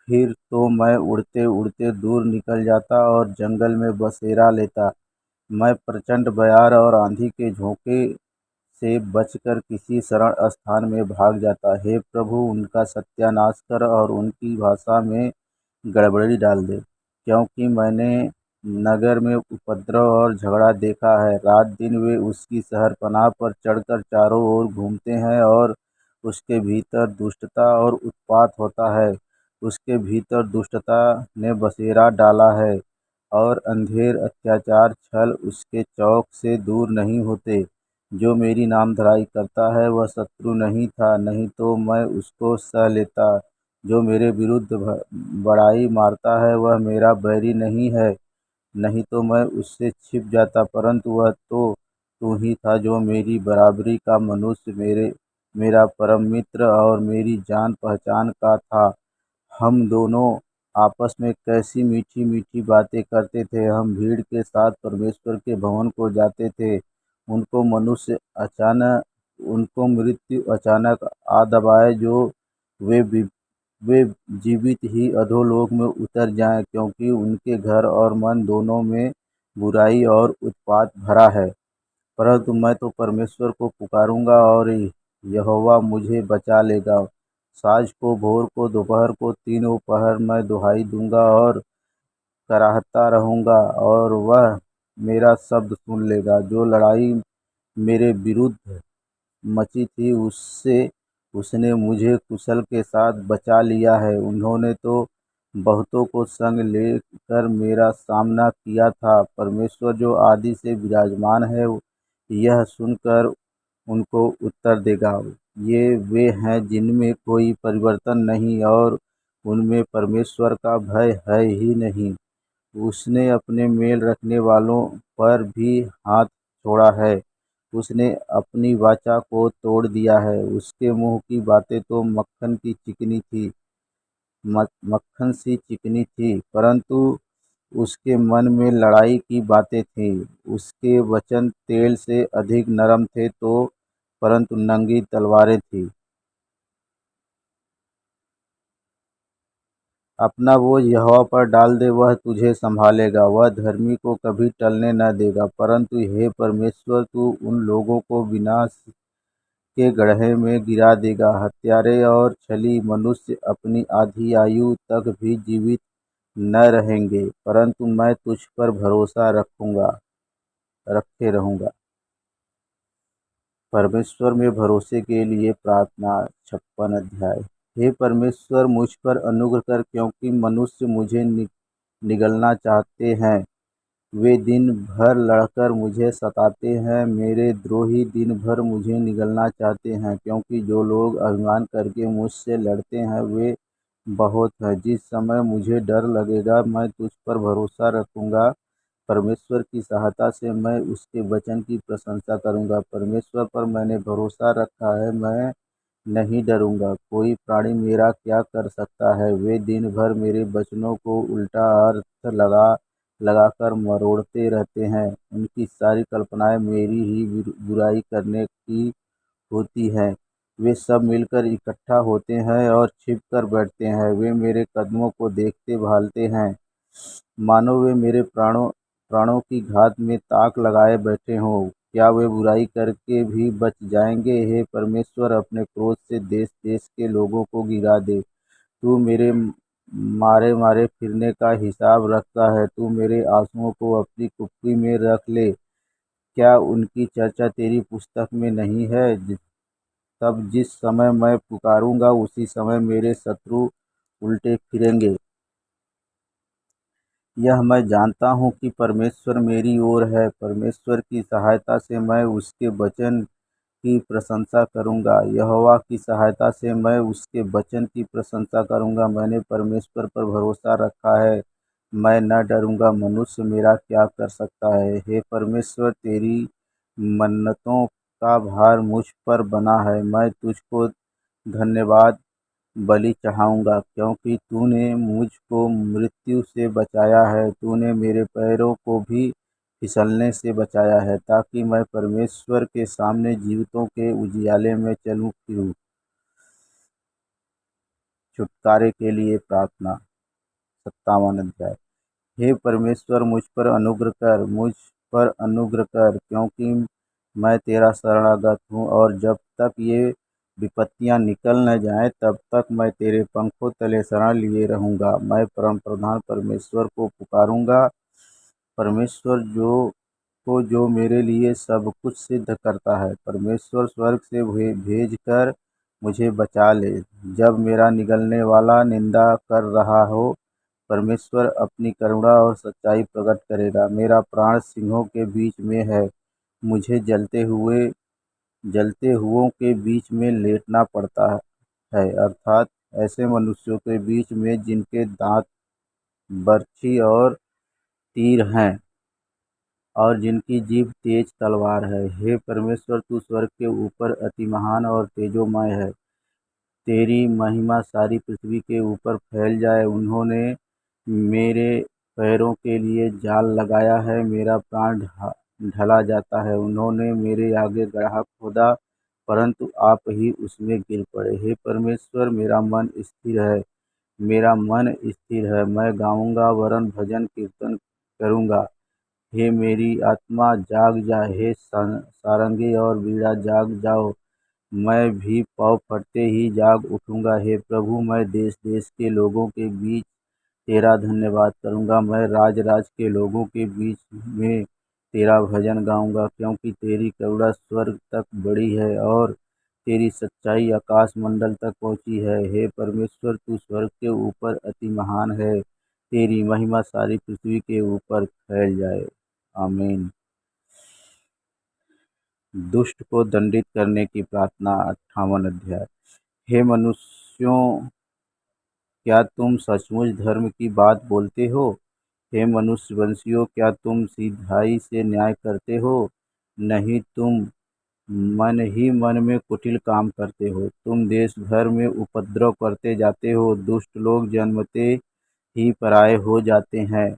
फिर तो मैं उड़ते-उड़ते दूर निकल जाता और जंगल में बसेरा लेता। मैं प्रचंड बयार और आंधी के झोंके से बचकर किसी शरण स्थान में भाग जाता। हे प्रभु, उनका सत्यानाश कर और उनकी भाषा में गड़बड़ी डाल दे, क्योंकि मैंने नगर में उपद्रव और झगड़ा देखा है। रात दिन वे उसकी शहरपनाह पर चढ़कर चारों ओर घूमते हैं और उसके भीतर दुष्टता और उत्पात होता है। उसके भीतर दुष्टता ने बसेरा डाला है और अंधेर, अत्याचार, छल उसके चौक से दूर नहीं होते। जो मेरी नामधराई करता है वह शत्रु नहीं था, नहीं तो मैं उसको सह लेता। जो मेरे विरुद्ध बड़ाई मारता है वह मेरा बैरी नहीं है, नहीं तो मैं उससे छिप जाता। परंतु वह तो तू ही था जो मेरी बराबरी का मनुष्य, मेरा परम मित्र और मेरी जान पहचान का था। हम दोनों आपस में कैसी मीठी मीठी बातें करते थे। हम भीड़ के साथ परमेश्वर के भवन को जाते थे। उनको मृत्यु अचानक आ दबाए, जो वे वे जीवित ही अधोलोक में उतर जाएं, क्योंकि उनके घर और मन दोनों में बुराई और उत्पात भरा है। परंतु मैं तो परमेश्वर को पुकारूंगा और यहोवा मुझे बचा लेगा। साँझ को, भोर को, दोपहर को, तीनों पहर मैं दुहाई दूंगा और कराहता रहूंगा और वह मेरा शब्द सुन लेगा। जो लड़ाई मेरे विरुद्ध मची थी, उससे उसने मुझे कुशल के साथ बचा लिया है। उन्होंने तो बहुतों को संग लेकर मेरा सामना किया था। परमेश्वर जो आदि से विराजमान है, यह सुनकर उनको उत्तर देगा। ये वे हैं जिनमें कोई परिवर्तन नहीं और उनमें परमेश्वर का भय है ही नहीं। उसने अपने मेल रखने वालों पर भी हाथ छोड़ा है। उसने अपनी वाचा को तोड़ दिया है। उसके मुंह की बातें तो मक्खन सी चिकनी थी, परंतु उसके मन में लड़ाई की बातें थीं। उसके वचन तेल से अधिक नरम थे, तो परंतु नंगी तलवारें थीं। अपना बोझ यहोवा पर डाल दे, वह तुझे संभालेगा। वह धर्मी को कभी टलने न देगा। परंतु हे परमेश्वर, तू उन लोगों को विनाश के गड्ढे में गिरा देगा। हत्यारे और छली मनुष्य अपनी आधी आयु तक भी जीवित न रहेंगे, परंतु मैं तुझ पर भरोसा रखे रहूंगा। परमेश्वर में भरोसे के लिए प्रार्थना। 56 अध्याय। हे परमेश्वर, मुझ पर अनुग्रह कर, क्योंकि मनुष्य मुझे निगलना चाहते हैं। वे दिन भर लड़कर मुझे सताते हैं। मेरे द्रोही दिन भर मुझे निगलना चाहते हैं, क्योंकि जो लोग अभिमान करके मुझसे लड़ते हैं वे बहुत हैं। जिस समय मुझे डर लगेगा, मैं तुझ पर भरोसा रखूंगा। परमेश्वर की सहायता से मैं उसके वचन की प्रशंसा करूंगा। परमेश्वर पर मैंने भरोसा रखा है, मैं नहीं डरूंगा। कोई प्राणी मेरा क्या कर सकता है? वे दिन भर मेरे वचनों को उल्टा अर्थ लगाकर मरोड़ते रहते हैं। उनकी सारी कल्पनाएं मेरी ही बुराई करने की होती हैं। वे सब मिलकर इकट्ठा होते हैं और छिप कर बैठते हैं। वे मेरे कदमों को देखते भालते हैं, मानो वे मेरे प्राणों की घात में ताक लगाए बैठे हों। क्या वे बुराई करके भी बच जाएंगे? हे परमेश्वर, अपने क्रोध से देश देश के लोगों को गिरा दे। तू मेरे मारे मारे फिरने का हिसाब रखता है। तू मेरे आंसुओं को अपनी कुप्पी में रख ले। क्या उनकी चर्चा तेरी पुस्तक में नहीं है? तब जिस समय मैं पुकारूंगा, उसी समय मेरे शत्रु उल्टे फिरेंगे। यह मैं जानता हूँ कि परमेश्वर मेरी ओर है। परमेश्वर की सहायता से मैं उसके वचन की प्रशंसा करूँगा। यहोवा की सहायता से मैं उसके वचन की प्रशंसा करूँगा। मैंने परमेश्वर पर भरोसा रखा है, मैं न डरूँगा। मनुष्य मेरा क्या कर सकता है? हे परमेश्वर, तेरी मन्नतों का भार मुझ पर बना है। मैं तुझको धन्यवाद बलि चढ़ाऊँगा, क्योंकि तूने मुझको मृत्यु से बचाया है। तूने मेरे पैरों को भी फिसलने से बचाया है, ताकि मैं परमेश्वर के सामने जीवितों के उजियाले में चलूँ फिरूँ। छुटकारे के लिए प्रार्थना। 57 अध्याय। हे परमेश्वर, मुझ पर अनुग्रह कर, क्योंकि मैं तेरा शरणागत हूँ। और जब तक ये विपत्तियाँ निकल न जाएं, तब तक मैं तेरे पंखों तले शरण लिए रहूँगा। मैं परम प्रधान परमेश्वर को पुकारूँगा, परमेश्वर जो मेरे लिए सब कुछ सिद्ध करता है। परमेश्वर स्वर्ग से भेज कर मुझे बचा ले। जब मेरा निगलने वाला निंदा कर रहा हो, परमेश्वर अपनी करुणा और सच्चाई प्रकट करेगा। मेरा प्राण सिंहों के बीच में है, मुझे जलते हुओं के बीच में लेटना पड़ता है, अर्थात ऐसे मनुष्यों के बीच में जिनके दांत बर्छी और तीर हैं और जिनकी जीभ तेज तलवार है। हे परमेश्वर, तू स्वर्ग के ऊपर अति महान और तेजोमय है। तेरी महिमा सारी पृथ्वी के ऊपर फैल जाए। उन्होंने मेरे पैरों के लिए जाल लगाया है, मेरा प्राण ढला जाता है। उन्होंने मेरे आगे गड्ढा खोदा, परंतु आप ही उसमें गिर पड़े। हे परमेश्वर, मेरा मन स्थिर है। मैं गाऊंगा वरन भजन कीर्तन करूंगा। हे मेरी आत्मा जाग जा, हे सारंगी और बीड़ा जाग जाओ। मैं भी पाँव फटते ही जाग उठूंगा। हे प्रभु, मैं देश देश के लोगों के बीच तेरा धन्यवाद करूंगा। मैं राज राज के लोगों के बीच में तेरा भजन गाऊंगा, क्योंकि तेरी करुणा स्वर्ग तक बढ़ी है और तेरी सच्चाई आकाश मंडल तक पहुंची है। हे परमेश्वर, तू स्वर्ग के ऊपर अति महान है, तेरी महिमा सारी पृथ्वी के ऊपर फैल जाए। आमीन। दुष्ट को दंडित करने की प्रार्थना। 58 अध्याय। हे मनुष्यों, क्या तुम सचमुच धर्म की बात बोलते हो? हे मनुष्यवंशियों, क्या तुम सिधाई से न्याय करते हो? नहीं, तुम मन ही मन में कुटिल काम करते हो। तुम देश भर में उपद्रव करते जाते हो। दुष्ट लोग जन्मते ही पराये हो जाते हैं।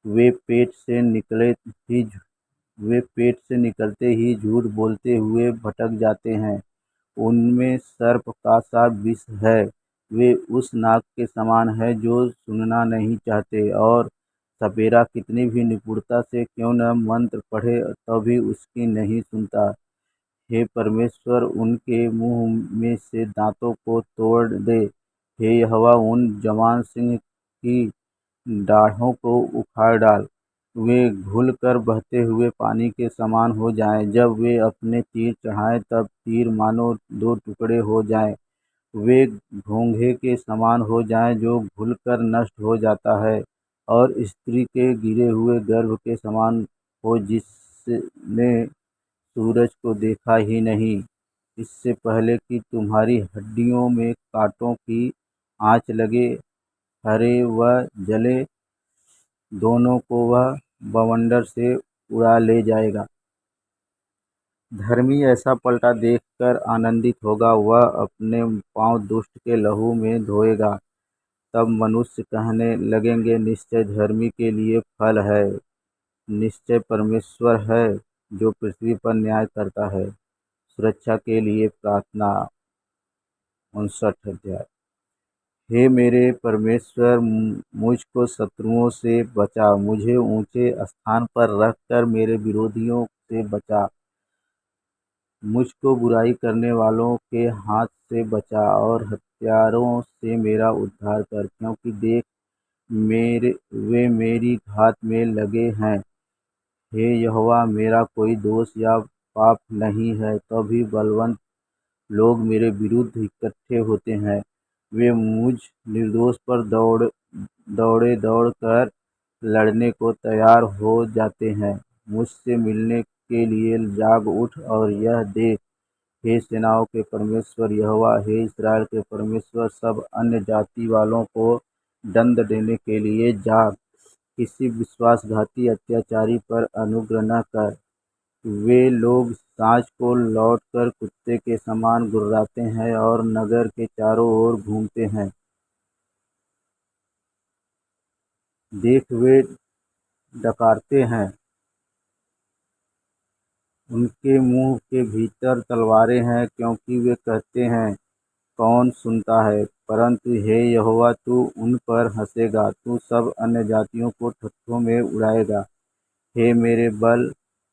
वे पेट से ही वे पेट से निकलते ही झूठ बोलते हुए भटक जाते हैं। उनमें सर्प का सा विष है। वे उस नाग के समान है जो सुनना नहीं चाहते, और सपेरा कितनी भी निपुणता से क्यों न मंत्र पढ़े तो भी उसकी नहीं सुनता। हे परमेश्वर, उनके मुंह में से दांतों को तोड़ दे। हे यहोवा, उन जवान सिंह की डाढ़ों को उखाड़ डाल। वे घुल कर बहते हुए पानी के समान हो जाएं। जब वे अपने तीर चढ़ाएं, तब तीर मानो दो टुकड़े हो जाएं। वे घोंघे के समान हो जाएं जो घुलकर नष्ट हो जाता है, और स्त्री के गिरे हुए गर्भ के समान हो जिसने सूरज को देखा ही नहीं। इससे पहले कि तुम्हारी हड्डियों में कांटों की आँच लगे, हरे व जले दोनों को वह बवंडर से उड़ा ले जाएगा। धर्मी ऐसा पलटा देखकर आनंदित होगा, वह अपने पाँव दुष्ट के लहू में धोएगा। तब मनुष्य कहने लगेंगे, निश्चय धर्मी के लिए फल है, निश्चय परमेश्वर है जो पृथ्वी पर न्याय करता है। सुरक्षा के लिए प्रार्थना। 59 अध्याय। हे मेरे परमेश्वर, मुझको शत्रुओं से बचा, मुझे ऊंचे स्थान पर रखकर मेरे विरोधियों से बचा। मुझको बुराई करने वालों के हाथ से बचा और हत्यारों से मेरा उद्धार कर, क्योंकि देख वे मेरी घात में लगे हैं। हे यहोवा, मेरा कोई दोष या पाप नहीं है, तो भी बलवन्त लोग मेरे विरुद्ध इकट्ठे होते हैं। वे मुझ निर्दोष पर दौड़ कर लड़ने को तैयार हो जाते हैं। मुझसे मिलने के लिए जाग उठ और यह देख, हे सेनाओं के परमेश्वर यहोवा, हे इस्राएल के परमेश्वर, सब अन्य जाति वालों को दंड देने के लिए जाग। किसी विश्वासघाती अत्याचारी पर अनुग्रह न कर। वे लोग साँझ को लौटकर कुत्ते के समान गुर्राते हैं और नगर के चारों ओर घूमते हैं। देख, वे डकारते हैं, उनके मुंह के भीतर तलवारें हैं, क्योंकि वे कहते हैं, कौन सुनता है। परंतु हे यहोवा, तू उन पर हंसेगा, तू सब अन्य जातियों को ठट्ठों में उड़ाएगा। हे मेरे बल,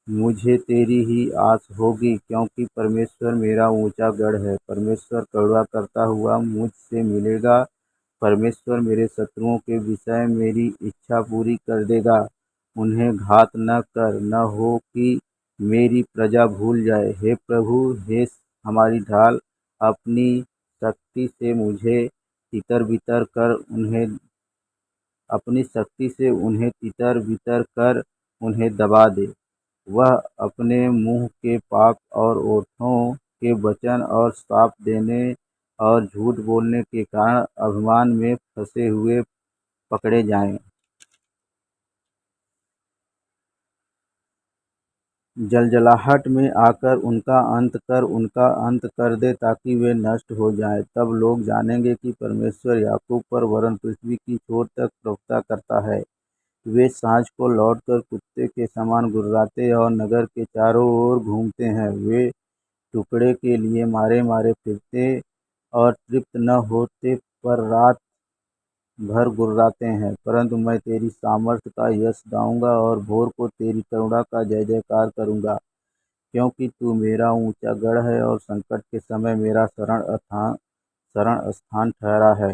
मुझे तेरी ही आस होगी, क्योंकि परमेश्वर मेरा ऊंचा गढ़ है। परमेश्वर करुणा करता हुआ मुझसे मिलेगा। परमेश्वर मेरे शत्रुओं के विषय मेरी इच्छा पूरी कर देगा। उन्हें घात न कर, न हो कि मेरी प्रजा भूल जाए। हे प्रभु, हे हमारी ढाल, अपनी शक्ति से मुझे तितर बितर कर उन्हें अपनी शक्ति से उन्हें तितर बितर कर उन्हें दबा दे। वह अपने मुंह के पाप और ओठों के वचन और श्राप देने और झूठ बोलने के कारण अभिमान में फंसे हुए पकड़े जाएं। जलजलाहट में आकर उनका अंत कर दे, ताकि वे नष्ट हो जाएं। तब लोग जानेंगे कि परमेश्वर याकूब पर वरन पृथ्वी की छोर तक प्रभुता करता है। वे साँझ को लौटकर कुत्ते के समान गुर्राते और नगर के चारों ओर घूमते हैं। वे टुकड़े के लिए मारे मारे फिरते और तृप्त न होते, पर रात भर गुर्राते हैं। परंतु मैं तेरी सामर्थ्य का यश गाऊंगा और भोर को तेरी करुणा का जय जयकार करूंगा, क्योंकि तू मेरा ऊंचा गढ़ है और संकट के समय मेरा शरण स्थान ठहरा है।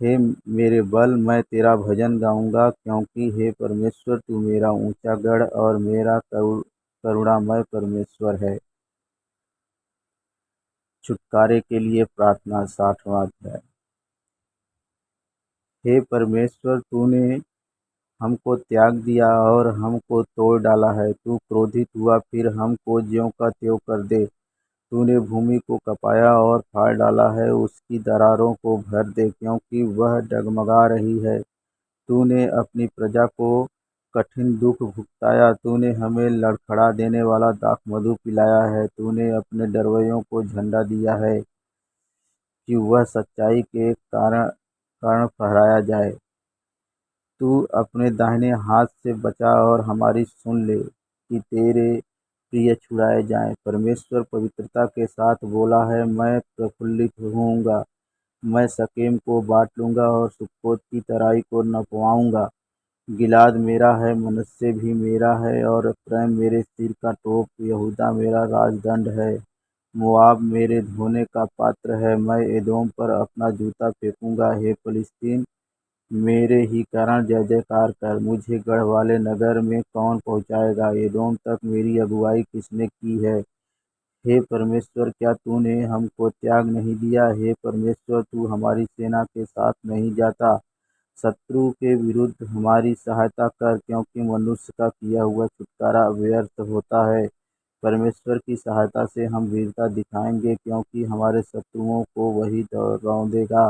हे मेरे बल, मैं तेरा भजन गाऊंगा, क्योंकि हे परमेश्वर, तू मेरा ऊंचा गढ़ और मेरा करुणामय परमेश्वर है। छुटकारे के लिए प्रार्थना। 60वां अध्याय। हे परमेश्वर, तूने हमको त्याग दिया और हमको तोड़ डाला है। तू क्रोधित हुआ, फिर हमको ज्यों का त्यों कर दे। तूने भूमि को कपाया और फाड़ डाला है, उसकी दरारों को भर दे, क्योंकि वह डगमगा रही है। तूने अपनी प्रजा को कठिन दुख भुगताया। तूने हमें लड़खड़ा देने वाला दाखमधु पिलाया है। तूने अपने डरवैयों को झंडा दिया है, कि वह सच्चाई के कारण फहराया जाए। तू अपने दाहिने हाथ से बचा और हमारी सुन ले, कि तेरे प्रिय छुड़ाए जाएं। परमेश्वर पवित्रता के साथ बोला है, मैं प्रफुल्लित होऊंगा। मैं शकेम को बाँट लूँगा और सुक्कोत की तराई को नपवाऊँगा। गिलाद मेरा है, मनश्शे भी मेरा है, और एप्रैम मेरे सिर का टोप, यहूदा मेरा राजदंड है। मोआब मेरे धोने का पात्र है। मैं एदोम पर अपना जूता फेंकूँगा। हे फिलिस्तीन, मेरे ही कारण जय जयकार कर। मुझे गढ़वाले नगर में कौन पहुँचाएगा? एदोम तक मेरी अगुआई किसने की है? हे परमेश्वर, क्या तूने हमको त्याग नहीं दिया? हे परमेश्वर, तू हमारी सेना के साथ नहीं जाता? शत्रु के विरुद्ध हमारी सहायता कर, क्योंकि मनुष्य का किया हुआ छुटकारा व्यर्थ होता है। परमेश्वर की सहायता से हम वीरता दिखाएंगे, क्योंकि हमारे शत्रुओं को वही रौंदेगा।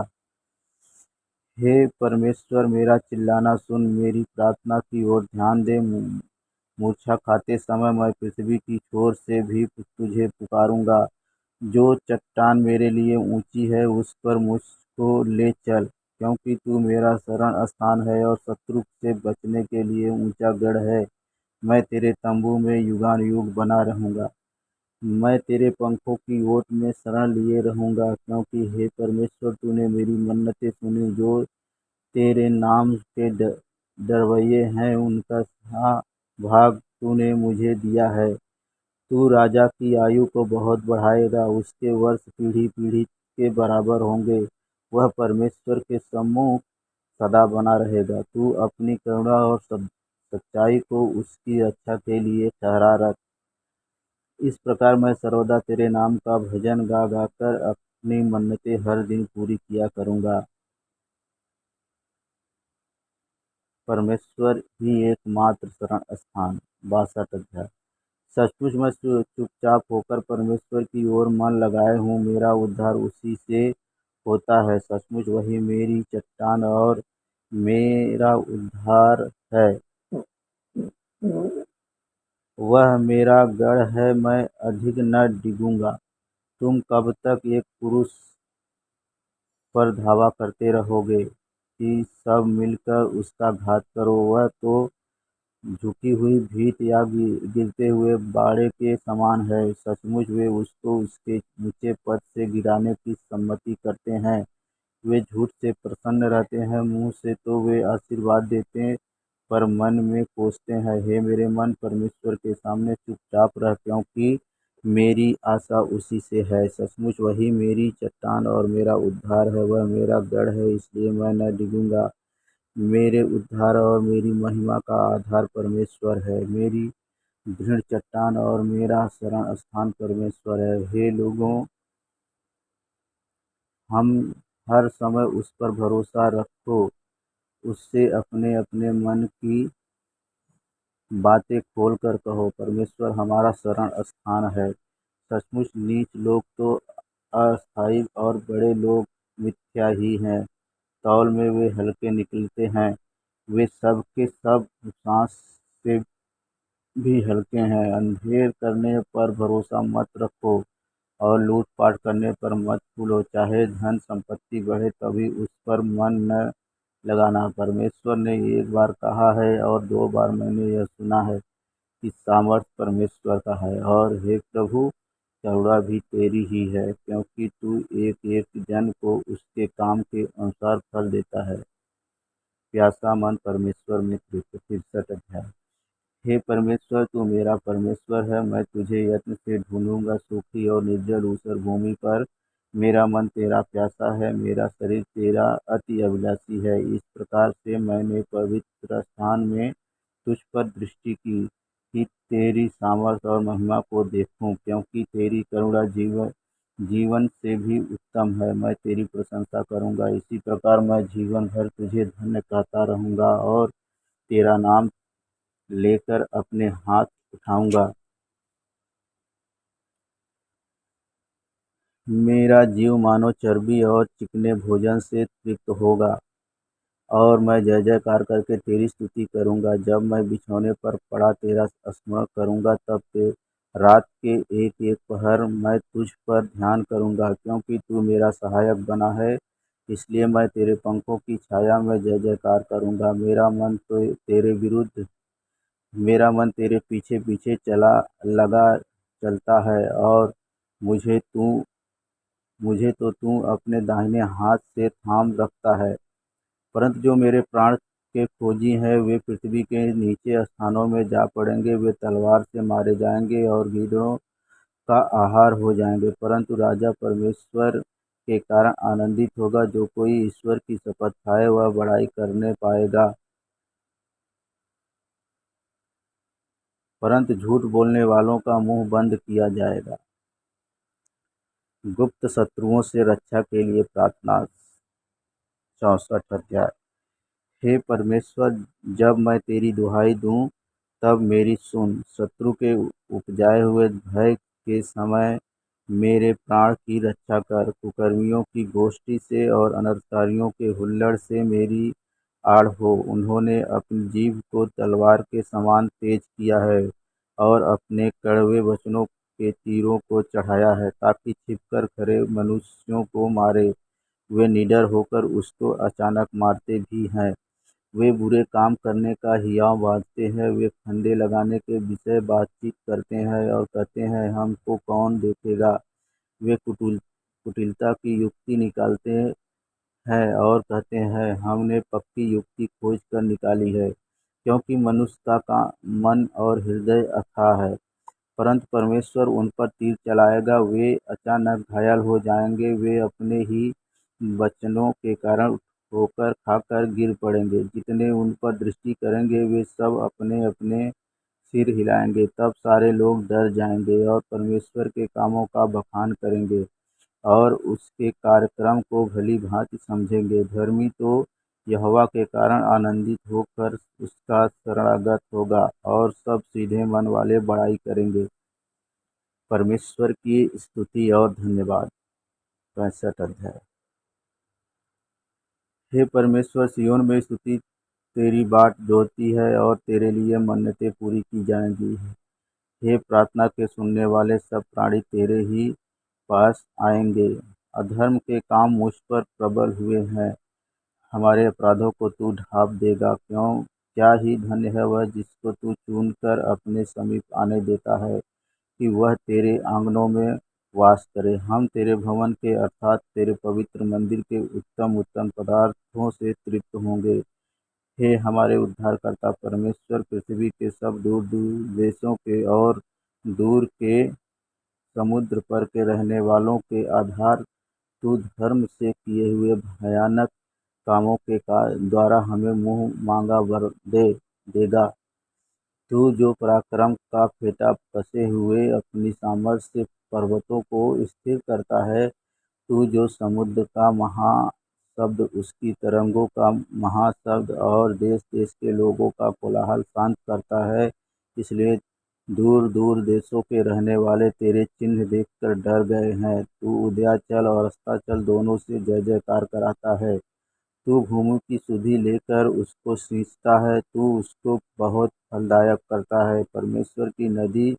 हे परमेश्वर, मेरा चिल्लाना सुन, मेरी प्रार्थना की ओर ध्यान दे। मूर्छा खाते समय मैं पृथ्वी की छोर से भी तुझे पुकारूंगा। जो चट्टान मेरे लिए ऊंची है, उस पर मुझको ले चल, क्योंकि तू मेरा शरण स्थान है और शत्रु से बचने के लिए ऊंचा गढ़ है। मैं तेरे तंबू में युगानुयुग बना रहूंगा। मैं तेरे पंखों की ओट में शरण लिए रहूंगा, क्योंकि हे परमेश्वर, तूने मेरी मन्नतें सुनी। जो तेरे नाम के डरवैये हैं, उनका भाग तूने मुझे दिया है। तू राजा की आयु को बहुत बढ़ाएगा, उसके वर्ष पीढ़ी पीढ़ी के बराबर होंगे। वह परमेश्वर के सम्मुख सदा बना रहेगा। तू अपनी करुणा और सच्चाई को उसकी रक्षा के लिए ठहरा रख। इस प्रकार मैं सर्वदा तेरे नाम का भजन गा गा कर अपनी मन्नतें हर दिन पूरी किया करूँगा। परमेश्वर ही एकमात्र शरण स्थान। 62 अध्याय। सचमुच मैं चुपचाप होकर परमेश्वर की ओर मन लगाए हूँ। मेरा उद्धार उसी से होता है। सचमुच वही मेरी चट्टान और मेरा उद्धार है। वह मेरा गढ़ है, मैं अधिक न डिगूंगा। तुम कब तक एक पुरुष पर धावा करते रहोगे कि सब मिलकर उसका घात करो? वह तो झुकी हुई भीत या गिरते हुए बाड़े के समान है। सचमुच वे उसको उसके ऊंचे पद से गिराने की सम्मति करते हैं। वे झूठ से प्रसन्न रहते हैं, मुंह से तो वे आशीर्वाद देते पर मन में कोसते हैं। हे मेरे मन, परमेश्वर के सामने चुपचाप रह, क्योंकि मेरी आशा उसी से है। सचमुच वही मेरी चट्टान और मेरा उद्धार है। वह मेरा गढ़ है, इसलिए मैं न डिगूंगा। मेरे उद्धार और मेरी महिमा का आधार परमेश्वर है। मेरी दृढ़ चट्टान और मेरा शरण स्थान परमेश्वर है। हे लोगों, हम हर समय उस पर भरोसा रखो, उससे अपने अपने मन की बातें खोल कर कहो। परमेश्वर हमारा शरण स्थान है। सचमुच नीच लोग तो अस्थायी और बड़े लोग मिथ्या ही हैं। तौल में वे हल्के निकलते हैं। वे सब के सब सांस से भी हल्के हैं। अंधेर करने पर भरोसा मत रखो और लूटपाट करने पर मत भूलो। चाहे धन संपत्ति बढ़े तभी उस पर मन न लगाना। परमेश्वर ने एक बार कहा है और दो बार मैंने यह सुना है कि सामर्थ परमेश्वर का है। और हे प्रभु, करुणा भी तेरी ही है, क्योंकि तू एक एक जन को उसके काम के अनुसार फल देता है। प्यासा मन परमेश्वर में 63 अध्याय। हे परमेश्वर, तू मेरा परमेश्वर है। मैं तुझे यत्न से ढूंढूंगा। सूखी और निर्जल ऊसर भूमि पर मेरा मन तेरा प्यासा है। मेरा शरीर तेरा अति अभिलाषी है। इस प्रकार से मैंने पवित्र स्थान में तुझ पर दृष्टि की कि तेरी सामर्थ और महिमा को देखूं, क्योंकि तेरी करुणा जीवन से भी उत्तम है। मैं तेरी प्रशंसा करूंगा। इसी प्रकार मैं जीवन भर तुझे धन्य कहता रहूंगा और तेरा नाम लेकर अपने हाथ उठाऊंगा। मेरा जीव मानो चर्बी और चिकने भोजन से तृप्त होगा और मैं जय जयकार करके तेरी स्तुति करूंगा। जब मैं बिछौने पर पड़ा तेरा स्मरण करूंगा, तब रात के एक एक पहर मैं तुझ पर ध्यान करूंगा। क्योंकि तू मेरा सहायक बना है, इसलिए मैं तेरे पंखों की छाया में जय जयकार करूंगा। मेरा मन तेरे पीछे पीछे चलता है और मुझे तू मुझे तो तू अपने दाहिने हाथ से थाम रखता है। परंतु जो मेरे प्राण के खोजी हैं, वे पृथ्वी के नीचे स्थानों में जा पड़ेंगे। वे तलवार से मारे जाएंगे और गीदड़ों का आहार हो जाएंगे। परंतु राजा परमेश्वर के कारण आनंदित होगा। जो कोई ईश्वर की शपथ खाए वह बड़ाई करने पाएगा, परंतु झूठ बोलने वालों का मुंह बंद किया जाएगा। गुप्त शत्रुओं से रक्षा के लिए प्रार्थना। 64 अध्याय। हे परमेश्वर, जब मैं तेरी दुहाई दूं तब मेरी सुन। शत्रु के उपजाए हुए भय के समय मेरे प्राण की रक्षा कर। कुकर्मियों की गोष्ठी से और अनर्थकारियों के हुल्लड़ से मेरी आड़ हो। उन्होंने अपनी जीभ को तलवार के समान तेज किया है और अपने कड़वे वचनों के तीरों को चढ़ाया है, ताकि छिपकर खरे मनुष्यों को मारे। वे निडर होकर उसको अचानक मारते भी हैं। वे बुरे काम करने का हियाव बाँधते हैं। वे फंदे लगाने के विषय बातचीत करते हैं और कहते हैं, हमको कौन देखेगा। वे कुटिलता की युक्ति निकालते हैं और कहते हैं, हमने पक्की युक्ति खोज कर निकाली है। क्योंकि मनुष्य का मन और हृदय अथाह है, परंतु परमेश्वर उन पर तीर चलाएगा। वे अचानक घायल हो जाएंगे। वे अपने ही वचनों के कारण ठोकर खाकर गिर पड़ेंगे। जितने उन पर दृष्टि करेंगे वे सब अपने अपने सिर हिलाएंगे। तब सारे लोग डर जाएंगे और परमेश्वर के कामों का बखान करेंगे और उसके कार्यक्रम को भली भांति समझेंगे। धर्मी तो यहोवा के कारण आनंदित होकर उसका शरणागत होगा और सब सीधे मन वाले बड़ाई करेंगे। परमेश्वर की स्तुति और धन्यवाद। 65 अध्याय। हे परमेश्वर, सिय्योन में स्तुति तेरी बाट जोहती है और तेरे लिए मन्नतें पूरी की जाएंगी। हे प्रार्थना के सुनने वाले, सब प्राणी तेरे ही पास आएंगे। अधर्म के काम मुझ पर प्रबल हुए हैं, हमारे अपराधों को तू ढाँप देगा। क्या ही धन्य है वह जिसको तू चुनकर अपने समीप आने देता है, कि वह तेरे आंगनों में वास करे। हम तेरे भवन के अर्थात तेरे पवित्र मंदिर के उत्तम उत्तम पदार्थों से तृप्त होंगे। हे हमारे उद्धारकर्ता परमेश्वर, पृथ्वी के सब दूर दूर देशों के और दूर के समुद्र पर के रहने वालों के आधार, तू धर्म से किए हुए भयानक कामों के द्वारा हमें मुंह मांगा वर देगा। तू जो पराक्रम का फेटा कसे हुए अपनी सामर्थ्य से पर्वतों को स्थिर करता है, तू जो समुद्र का महाशब्द, उसकी तरंगों का महाशब्द और देश देश के लोगों का कोलाहल शांत करता है, इसलिए दूर दूर देशों के रहने वाले तेरे चिन्ह देखकर डर गए हैं। तू उदयाचल और अस्ताचल दोनों से जय जयकार कराता है। तू भूमि की सुधि लेकर उसको सींचता है, तू उसको बहुत फलदायक करता है। परमेश्वर की नदी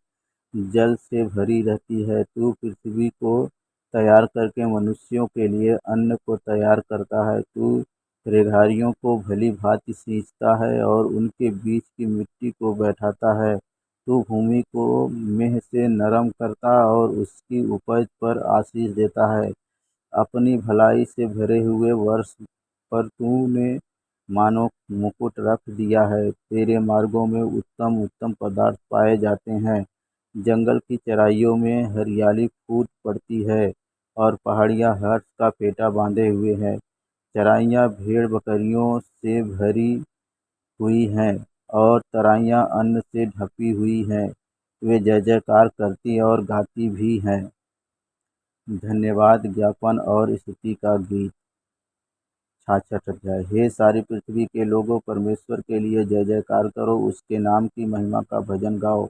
जल से भरी रहती है। तू पृथ्वी को तैयार करके मनुष्यों के लिए अन्न को तैयार करता है। तू रेघारियों को भली भांति सींचता है और उनके बीच की मिट्टी को बैठाता है। तू भूमि को मेंह से नरम करता और उसकी उपज पर आशीष देता है। अपनी भलाई से भरे हुए वर्ष पर तूने मानो मुकुट रख दिया है। तेरे मार्गों में उत्तम उत्तम पदार्थ पाए जाते हैं। जंगल की चराइयों में हरियाली फूट पड़ती है और पहाड़ियाँ हर्ष का फेटा बांधे हुए हैं। चराइयाँ भेड़ बकरियों से भरी हुई हैं और तराइयाँ अन्न से ढपी हुई हैं। वे जय जयकार करती और गाती भी हैं, धन्यवाद ज्ञापन और स्तुति का गीत। 66 अध्याय। हे सारी पृथ्वी के लोगों, परमेश्वर के लिए जय जयकार करो, उसके नाम की महिमा का भजन गाओ।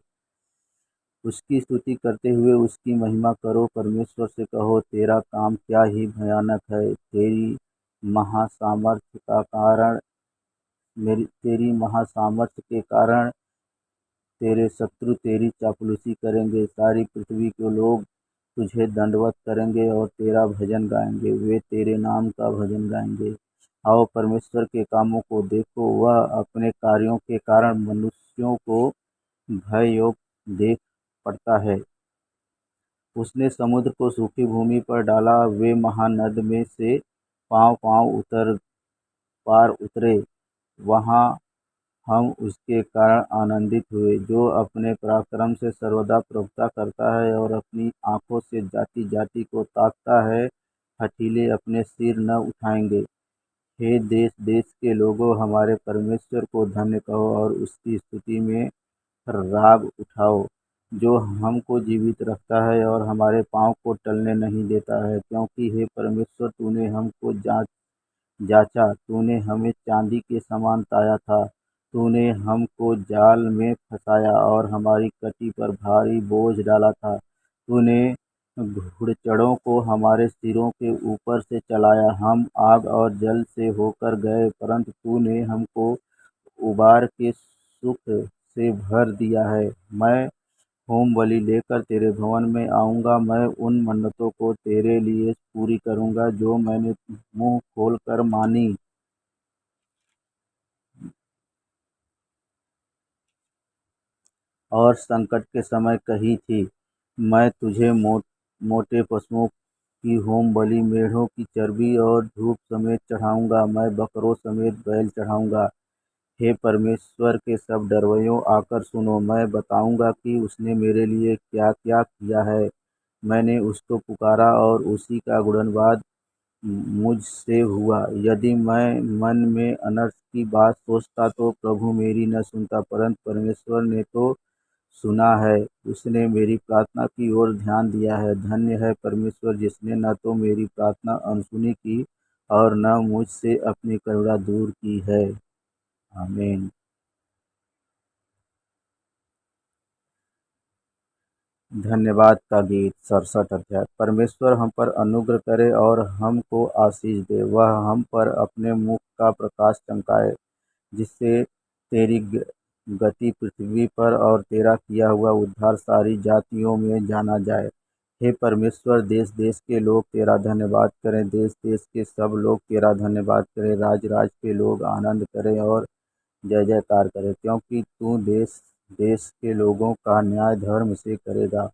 उसकी स्तुति करते हुए उसकी महिमा करो। परमेश्वर से कहो, तेरा काम क्या ही भयानक है। तेरी महासामर्थ्य के कारण तेरे शत्रु तेरी चापलूसी करेंगे। सारी पृथ्वी के लोग तुझे दंडवत करेंगे और तेरा भजन गाएंगे। वे तेरे नाम का भजन गाएंगे। आओ परमेश्वर के कामों को देखो, वह अपने कार्यों के कारण मनुष्यों को भय योग देख पड़ता है। उसने समुद्र को सूखी भूमि पर डाला, वे महानद में से पाँव पाँव पार उतरे। वहाँ हम उसके कारण आनंदित हुए। जो अपने पराक्रम से सर्वदा प्रभुता करता है और अपनी आँखों से जाति जाति को ताकता है, हठीले अपने सिर न उठाएंगे। हे देश देश के लोगों, हमारे परमेश्वर को धन्य कहो और उसकी स्तुति में राग उठाओ, जो हमको जीवित रखता है और हमारे पाँव को टलने नहीं देता है। क्योंकि हे परमेश्वर, तूने हमको जाँचा, तूने हमें चांदी के समान ताया था। तूने हमको जाल में फंसाया और हमारी कटी पर भारी बोझ डाला था। तूने घुड़चड़ों को हमारे सिरों के ऊपर से चलाया। हम आग और जल से होकर गए, परंतु तूने हमको उबार के सुख से भर दिया है। मैं होम बलि लेकर तेरे भवन में आऊँगा। मैं उन मन्नतों को तेरे लिए पूरी करूँगा जो मैंने मुँह खोलकर मानी और संकट के समय कही थी। मैं तुझे मोटे पशुओं की होम बलि, मेढ़ों की चर्बी और धूप समेत चढ़ाऊँगा। मैं बकरों समेत बैल चढ़ाऊँगा। हे परमेश्वर के सब डरवैयों, आकर सुनो। मैं बताऊँगा कि उसने मेरे लिए क्या क्या किया है। मैंने उसको पुकारा और उसी का गुणगान मुझसे हुआ। यदि मैं मन में अनर्थ की बात सोचता तो प्रभु मेरी न सुनता, परंतु परमेश्वर ने तो सुना है। उसने मेरी प्रार्थना की ओर ध्यान दिया है। धन्य है परमेश्वर, जिसने न तो मेरी प्रार्थना अनसुनी की और न मुझसे अपनी करुणा दूर की है। आमीन। धन्यवाद का गीत 67 अध्याय। परमेश्वर हम पर अनुग्रह करे और हमको आशीष दे। वह हम पर अपने मुख का प्रकाश चमकाए, जिससे तेरी गति पृथ्वी पर और तेरा किया हुआ उद्धार सारी जातियों में जाना जाए। हे परमेश्वर, देश देश के लोग तेरा धन्यवाद करें, देश देश के सब लोग तेरा धन्यवाद करें, राज राज के लोग आनंद करें और जय जयकार करें, क्योंकि तू देश देश के लोगों का न्याय धर्म से करेगा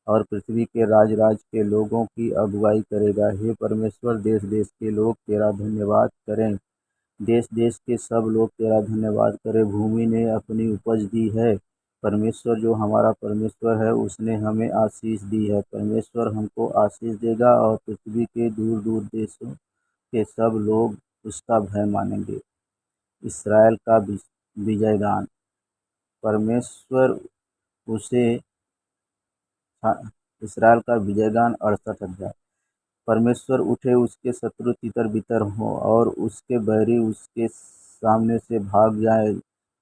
और पृथ्वी के राज राज के लोगों की अगुवाई करेगा। हे परमेश्वर, देश देश के लोग तेरा धन्यवाद करें, देश देश के सब लोग तेरा धन्यवाद करें। भूमि ने अपनी उपज दी है। परमेश्वर जो हमारा परमेश्वर है, उसने हमें आशीष दी है। परमेश्वर हमको आशीष देगा और पृथ्वी के दूर दूर देशों के सब लोग उसका भय मानेंगे। इसराइल का विजय गान। परमेश्वर उसे इसराइल का विजय गान 68 अध्याय। परमेश्वर उठे, उसके शत्रु तितर बितर हों और उसके बैरी उसके सामने से भाग जाए।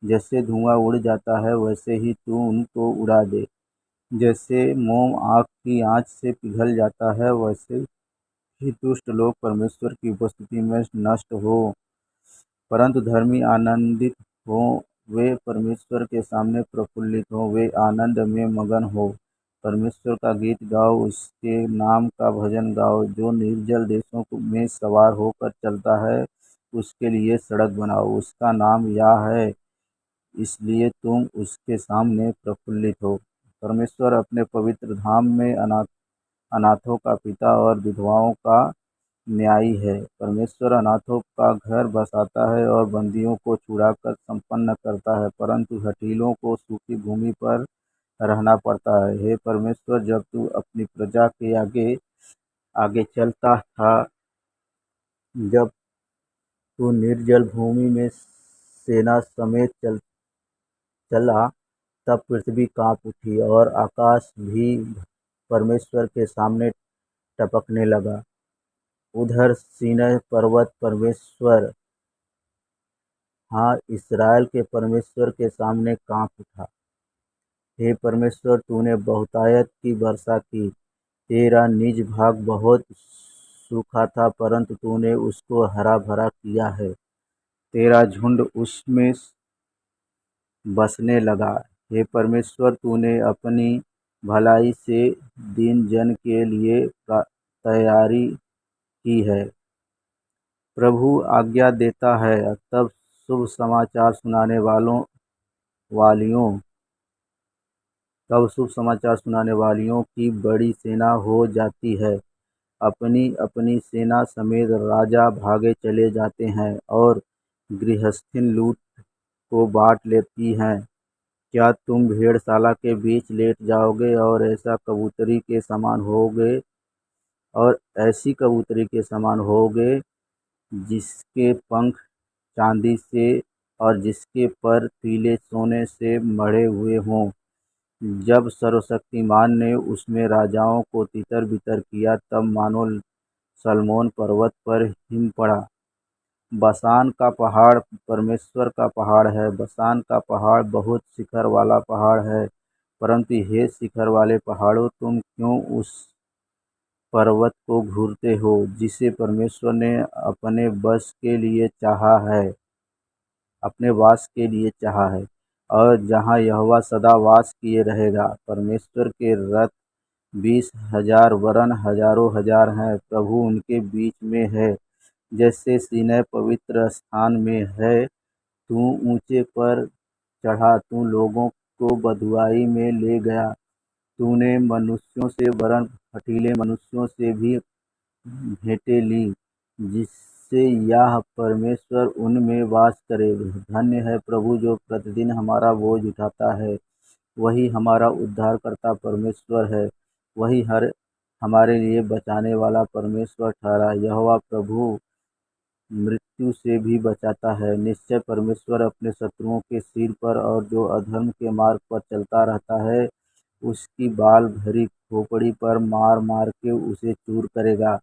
जैसे धुआं उड़ जाता है, वैसे ही तू उनको उड़ा दे। जैसे मोम आग की आंच से पिघल जाता है, वैसे ही दुष्ट लोग परमेश्वर की उपस्थिति में नष्ट हो। परंतु धर्मी आनंदित हो, वे परमेश्वर के सामने प्रफुल्लित हो, वे आनंद में मगन हो। परमेश्वर का गीत गाओ, उसके नाम का भजन गाओ। जो निर्जल देशों में सवार होकर चलता है, उसके लिए सड़क बनाओ। उसका नाम यह है, इसलिए तुम उसके सामने प्रफुल्लित हो। परमेश्वर अपने पवित्र धाम में अनाथों का पिता और विधवाओं का न्यायी है। परमेश्वर अनाथों का घर बसाता है और बंदियों को छुड़ाकर संपन्न करता है, परंतु हठीलों को सूखी भूमि पर रहना पड़ता है। हे परमेश्वर, जब तू अपनी प्रजा के आगे आगे चलता था, जब तू निर्जल भूमि में सेना समेत चला, तब पृथ्वी कांप उठी और आकाश भी परमेश्वर के सामने टपकने लगा। उधर सीनै पर्वत परमेश्वर, हाँ, इसराइल के परमेश्वर के सामने कांप उठा। हे परमेश्वर, तूने बहुतायत की वर्षा की। तेरा निज भाग बहुत सूखा था, परंतु तूने उसको हरा भरा किया है। तेरा झुंड उसमें बसने लगा। हे परमेश्वर, तूने अपनी भलाई से दीन जन के लिए तैयारी की है। प्रभु आज्ञा देता है, तब शुभ समाचार सुनाने वालियों तब शुभ समाचार सुनाने वालियों की बड़ी सेना हो जाती है। अपनी अपनी सेना समेत राजा भागे चले जाते हैं और गृहस्थिन लूट को बांट लेती हैं। क्या तुम भेड़शाला के बीच लेट जाओगे और ऐसी कबूतरी के समान होगे, जिसके पंख चांदी से और जिसके पर पीले सोने से मढ़े हुए हों। जब सर्वशक्तिमान ने उसमें राजाओं को तितर बितर किया, तब मानो सल्मोन पर्वत पर हिम पड़ा। बसान का पहाड़ परमेश्वर का पहाड़ है। बसान का पहाड़ बहुत शिखर वाला पहाड़ है। परंतु हे शिखर वाले पहाड़ों, तुम क्यों उस पर्वत को घूरते हो, जिसे परमेश्वर ने अपने वास के लिए चाहा है, और जहाँ यहोवा सदा वास किए रहेगा। परमेश्वर के रथ 20,000 वरन हजारों हजार हैं। प्रभु उनके बीच में है, जैसे सीनै पवित्र स्थान में है। तू ऊंचे पर चढ़ा, तू लोगों को बँधुआई में ले गया। तूने मनुष्यों से वरन हठीले मनुष्यों से भी भेंटें ली, जिससे यह परमेश्वर उनमें वास करे। धन्य है प्रभु, जो प्रतिदिन हमारा बोझ उठाता है। वही हमारा उद्धारकर्ता परमेश्वर है। वही हमारे लिए बचाने वाला परमेश्वर ठहरा। यहोवा प्रभु मृत्यु से भी बचाता है। निश्चय परमेश्वर अपने शत्रुओं के सिर पर और जो अधर्म के मार्ग पर चलता रहता है, उसकी बाल भरी खोपड़ी पर मार मार के उसे चूर करेगा।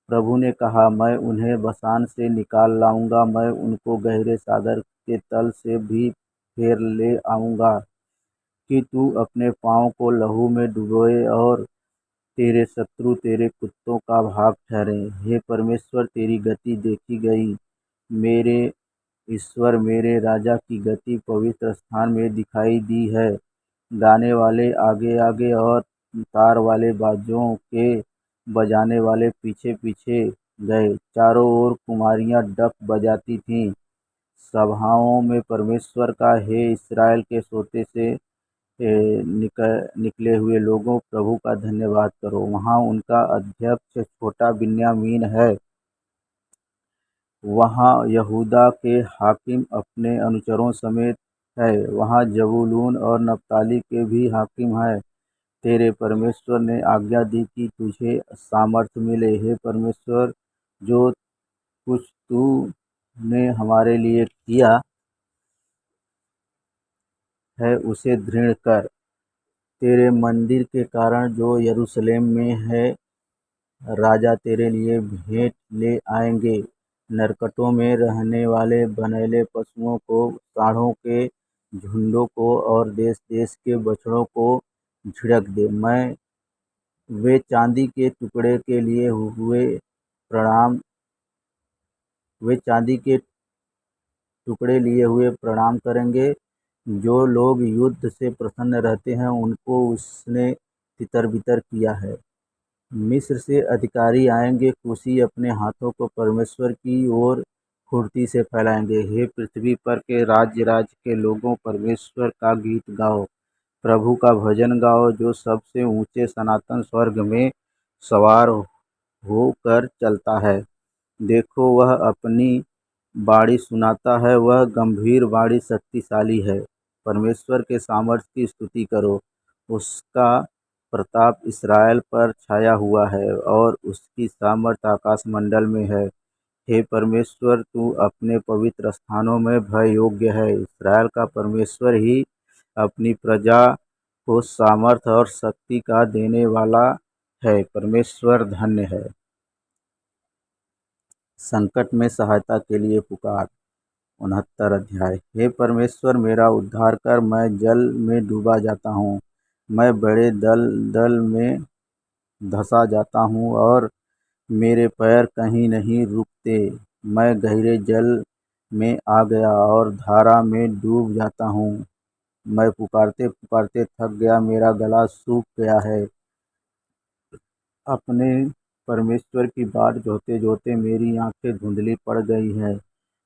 प्रभु ने कहा, मैं उन्हें बसान से निकाल लाऊंगा, मैं उनको गहरे सागर के तल से भी फेर ले आऊंगा, कि तू अपने पाँव को लहू में डुबोए और तेरे शत्रु तेरे कुत्तों का भाग ठहरे। हे परमेश्वर, तेरी गति देखी गई, मेरे ईश्वर मेरे राजा की गति पवित्र स्थान में दिखाई दी है। गाने वाले आगे आगे और तार वाले बाजों के बजाने वाले पीछे पीछे गए। चारों ओर कुमारियां डफ बजाती थीं। सभाओं में परमेश्वर का, हे इस्राएल के सोते से निकले हुए लोगों, प्रभु का धन्यवाद करो। वहाँ उनका अध्यक्ष छोटा बिन्यामीन है, वहाँ यहूदा के हाकिम अपने अनुचरों समेत है, वहाँ जबूलून और नप्ताली के भी हाकिम हैं। तेरे परमेश्वर ने आज्ञा दी कि तुझे सामर्थ्य मिले। हे परमेश्वर, जो कुछ तूने हमारे लिए किया है उसे दृढ़ कर। तेरे मंदिर के कारण जो यरूशलेम में है, राजा तेरे लिए भेंट ले आएंगे। नरकटों में रहने वाले बनैले पशुओं को, सांडों के झुंडों को और देश देश के बछड़ों को झिड़क दे। वे चांदी के टुकड़े के लिए हुए प्रणाम वे चांदी के टुकड़े लिए हुए प्रणाम करेंगे। जो लोग युद्ध से प्रसन्न रहते हैं, उनको उसने तितर-बितर किया है। मिस्र से अधिकारी आएंगे, कुशी अपने हाथों को परमेश्वर की ओर फुर्ती से फैलाएंगे। हे पृथ्वी पर के राज्य-राज्य के लोगों, परमेश्वर का गीत गाओ, प्रभु का भजन गाओ, जो सबसे ऊंचे सनातन स्वर्ग में सवार होकर चलता है। देखो, वह अपनी बाड़ी सुनाता है, वह गंभीर बाड़ी शक्तिशाली है। परमेश्वर के सामर्थ्य की स्तुति करो, उसका प्रताप इस्राएल पर छाया हुआ है और उसकी सामर्थ आकाश मंडल में है। हे परमेश्वर, तू अपने पवित्र स्थानों में भय योग्य है। इस्राएल का परमेश्वर ही अपनी प्रजा को सामर्थ और शक्ति का देने वाला है। परमेश्वर धन्य है। संकट में सहायता के लिए पुकार। 69 अध्याय। हे परमेश्वर, मेरा उद्धार कर, मैं जल में डूबा जाता हूँ, मैं बड़े दल में धंसा जाता हूँ और मेरे पैर कहीं नहीं रुकते। मैं गहरे जल में आ गया और धारा में डूब जाता हूँ। मैं पुकारते पुकारते थक गया, मेरा गला सूख गया है। अपने परमेश्वर की बाट जोहते जोहते मेरी आँखें धुंधली पड़ गई हैं।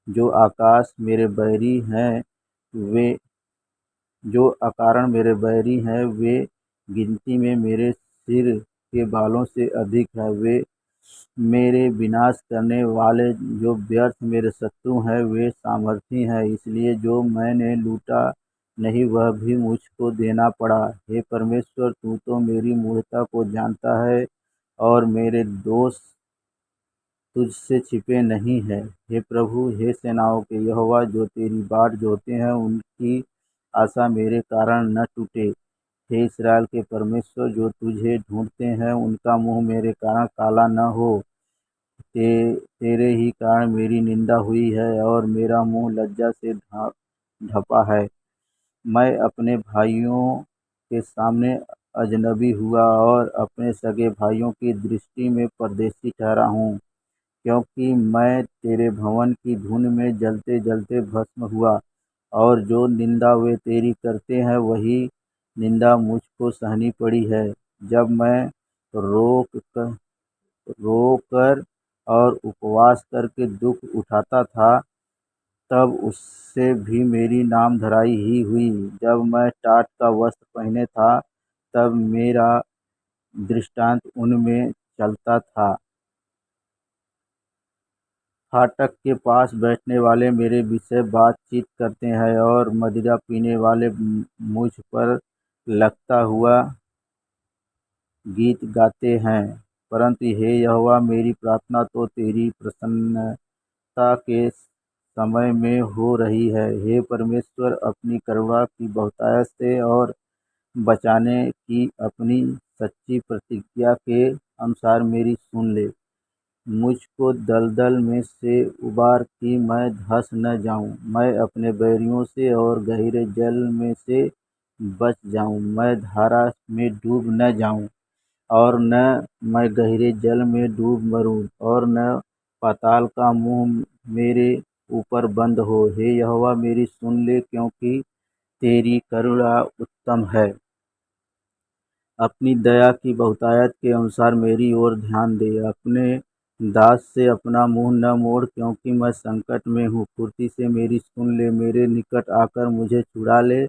जो आकाश मेरे बैरी हैं, वे जो अकारण मेरे बैरी हैं, वे गिनती में मेरे सिर के बालों से अधिक है। वे मेरे विनाश करने वाले, जो व्यर्थ मेरे शत्रु हैं, वे सामर्थी हैं, इसलिए जो मैंने लूटा नहीं वह भी मुझको देना पड़ा। हे परमेश्वर, तू तो मेरी मूढ़ता को जानता है और मेरे दोष तुझसे छिपे नहीं है। हे प्रभु, हे सेनाओं के यहोवा, जो तेरी बाट जोहते हैं, उनकी आशा मेरे कारण न टूटे। हे इस्राएल के परमेश्वर, जो तुझे ढूंढते हैं, उनका मुंह मेरे कारण काला न हो। तेरे ही कारण मेरी निंदा हुई है और मेरा मुंह लज्जा से ढपा है। मैं अपने भाइयों के सामने अजनबी हुआ और अपने सगे भाइयों की दृष्टि में परदेशी ठहरा हूँ, क्योंकि मैं तेरे भवन की धूल में जलते जलते भस्म हुआ, और जो निंदा वे तेरी करते हैं, वही निंदा मुझको सहनी पड़ी है। जब मैं रोकर और उपवास करके दुख उठाता था, तब उससे भी मेरी नामधराई ही हुई। जब मैं टाट का वस्त्र पहने था, तब मेरा दृष्टांत उनमें चलता था। फाटक के पास बैठने वाले मेरे विषय बातचीत करते हैं और मदिरा पीने वाले मुझ पर लगता हुआ गीत गाते हैं। परंतु हे यहोवा, मेरी प्रार्थना तो तेरी प्रसन्नता के समय में हो रही है। हे परमेश्वर, अपनी करुणा की बहुतायत से और बचाने की अपनी सच्ची प्रतिज्ञा के अनुसार मेरी सुन ले। मुझको दलदल में से उबार कि मैं धँस न जाऊँ। मैं अपने बैरियों से और गहरे जल में से बच जाऊँ। मैं धारा में डूब न जाऊँ और न मैं गहरे जल में डूब मरूँ और न पाताल का मुँह मेरे ऊपर बंद हो। हे यहोवा, मेरी सुन ले, क्योंकि तेरी करुणा उत्तम है। अपनी दया की बहुतायत के अनुसार मेरी ओर ध्यान दे। अपने दास से अपना मुंह न मोड़, क्योंकि मैं संकट में हूँ। फुर्ती से मेरी सुन ले, मेरे निकट आकर मुझे छुड़ा ले।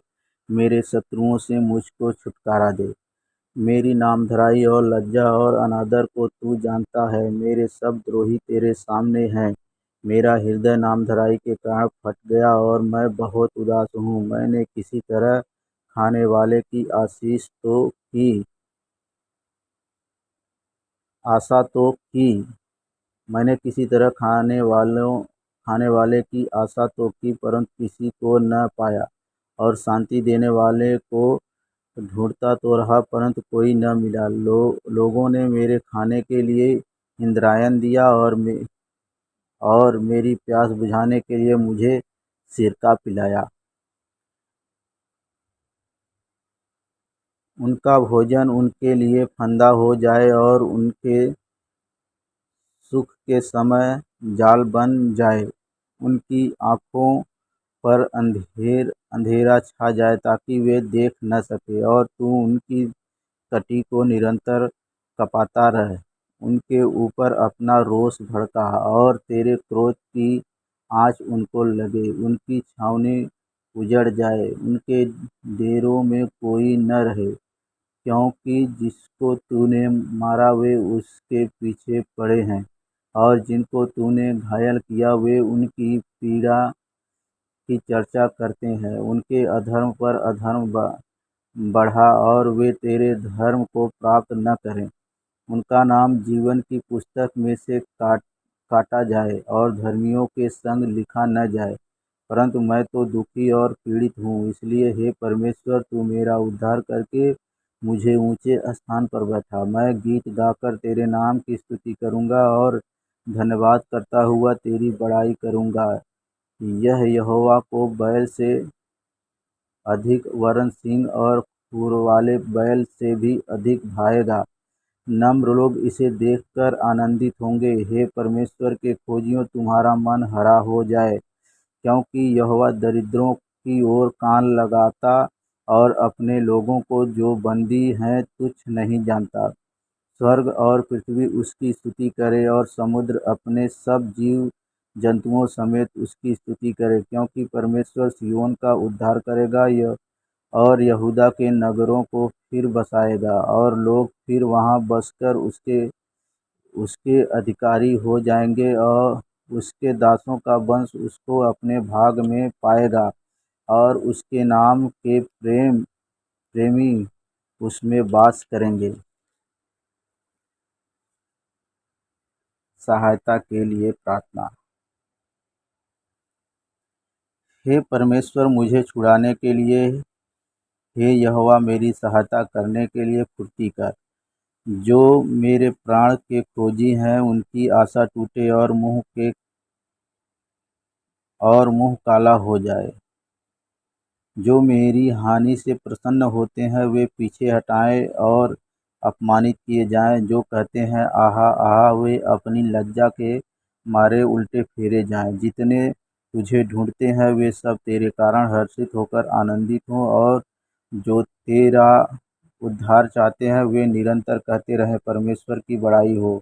मेरे शत्रुओं से मुझको छुटकारा दे। मेरी नामधराई और लज्जा और अनादर को तू जानता है। मेरे सब द्रोही तेरे सामने हैं। मेरा हृदय नामधराई के कारण फट गया और मैं बहुत उदास हूँ। मैंने किसी तरह खाने वाले की आशा तो की। मैंने किसी तरह खाने वाले की आशा तो की, परंतु किसी को न पाया। और शांति देने वाले को ढूंढता तो रहा, परंतु कोई न मिला। लोगों ने मेरे खाने के लिए इंद्रायण दिया और मेरी प्यास बुझाने के लिए मुझे सिरका पिलाया। उनका भोजन उनके लिए फंदा हो जाए और उनके सुख के समय जाल बन जाए। उनकी आँखों पर अंधेरा छा जाए, ताकि वे देख न सके, और तू उनकी कटी को निरंतर कँपाता रह। उनके ऊपर अपना रोष भड़का और तेरे क्रोध की आँच उनको लगे। उनकी छावनी उजड़ जाए, उनके डेरों में कोई न रहे, क्योंकि जिसको तूने मारा वे उसके पीछे पड़े हैं, और जिनको तूने घायल किया वे उनकी पीड़ा की चर्चा करते हैं। उनके अधर्म पर अधर्म बढ़ा और वे तेरे धर्म को प्राप्त न करें। उनका नाम जीवन की पुस्तक में से काटा जाए और धर्मियों के संग लिखा न जाए। परंतु मैं तो दुखी और पीड़ित हूँ। इसलिए हे परमेश्वर, तू मेरा उद्धार करके मुझे ऊंचे स्थान पर बैठा। मैं गीत गाकर तेरे नाम की स्तुति करूँगा और धन्यवाद करता हुआ तेरी बड़ाई करूँगा। यह यहोवा को बैल से अधिक, वरन् सिंह और खुर वाले बैल से भी अधिक भाएगा। नम्र लोग इसे देखकर आनंदित होंगे। हे परमेश्वर के खोजियों, तुम्हारा मन हरा हो जाए, क्योंकि यहोवा दरिद्रों की ओर कान लगाता और अपने लोगों को जो बंदी हैं तुच्छ नहीं जानता। स्वर्ग और पृथ्वी उसकी स्तुति करे और समुद्र अपने सब जीव जंतुओं समेत उसकी स्तुति करे, क्योंकि परमेश्वर सिय्योन का उद्धार करेगा और यहूदा के नगरों को फिर बसाएगा, और लोग फिर वहां बसकर उसके उसके अधिकारी हो जाएंगे, और उसके दासों का वंश उसको अपने भाग में पाएगा, और उसके नाम के प्रेमी उसमें वास करेंगे। सहायता के लिए प्रार्थना। हे परमेश्वर, मुझे छुड़ाने के लिए, हे यहोवा, मेरी सहायता करने के लिए फुर्ती कर। जो मेरे प्राण के खोजी हैं उनकी आशा टूटे और मुंह काला हो जाए। जो मेरी हानि से प्रसन्न होते हैं वे पीछे हटाए और अपमानित किए जाएं। जो कहते हैं आहा आहा, वे अपनी लज्जा के मारे उल्टे फेरे जाएं। जितने तुझे ढूंढते हैं वे सब तेरे कारण हर्षित होकर आनंदित हों, और जो तेरा उद्धार चाहते हैं वे निरंतर कहते रहें, परमेश्वर की बड़ाई हो।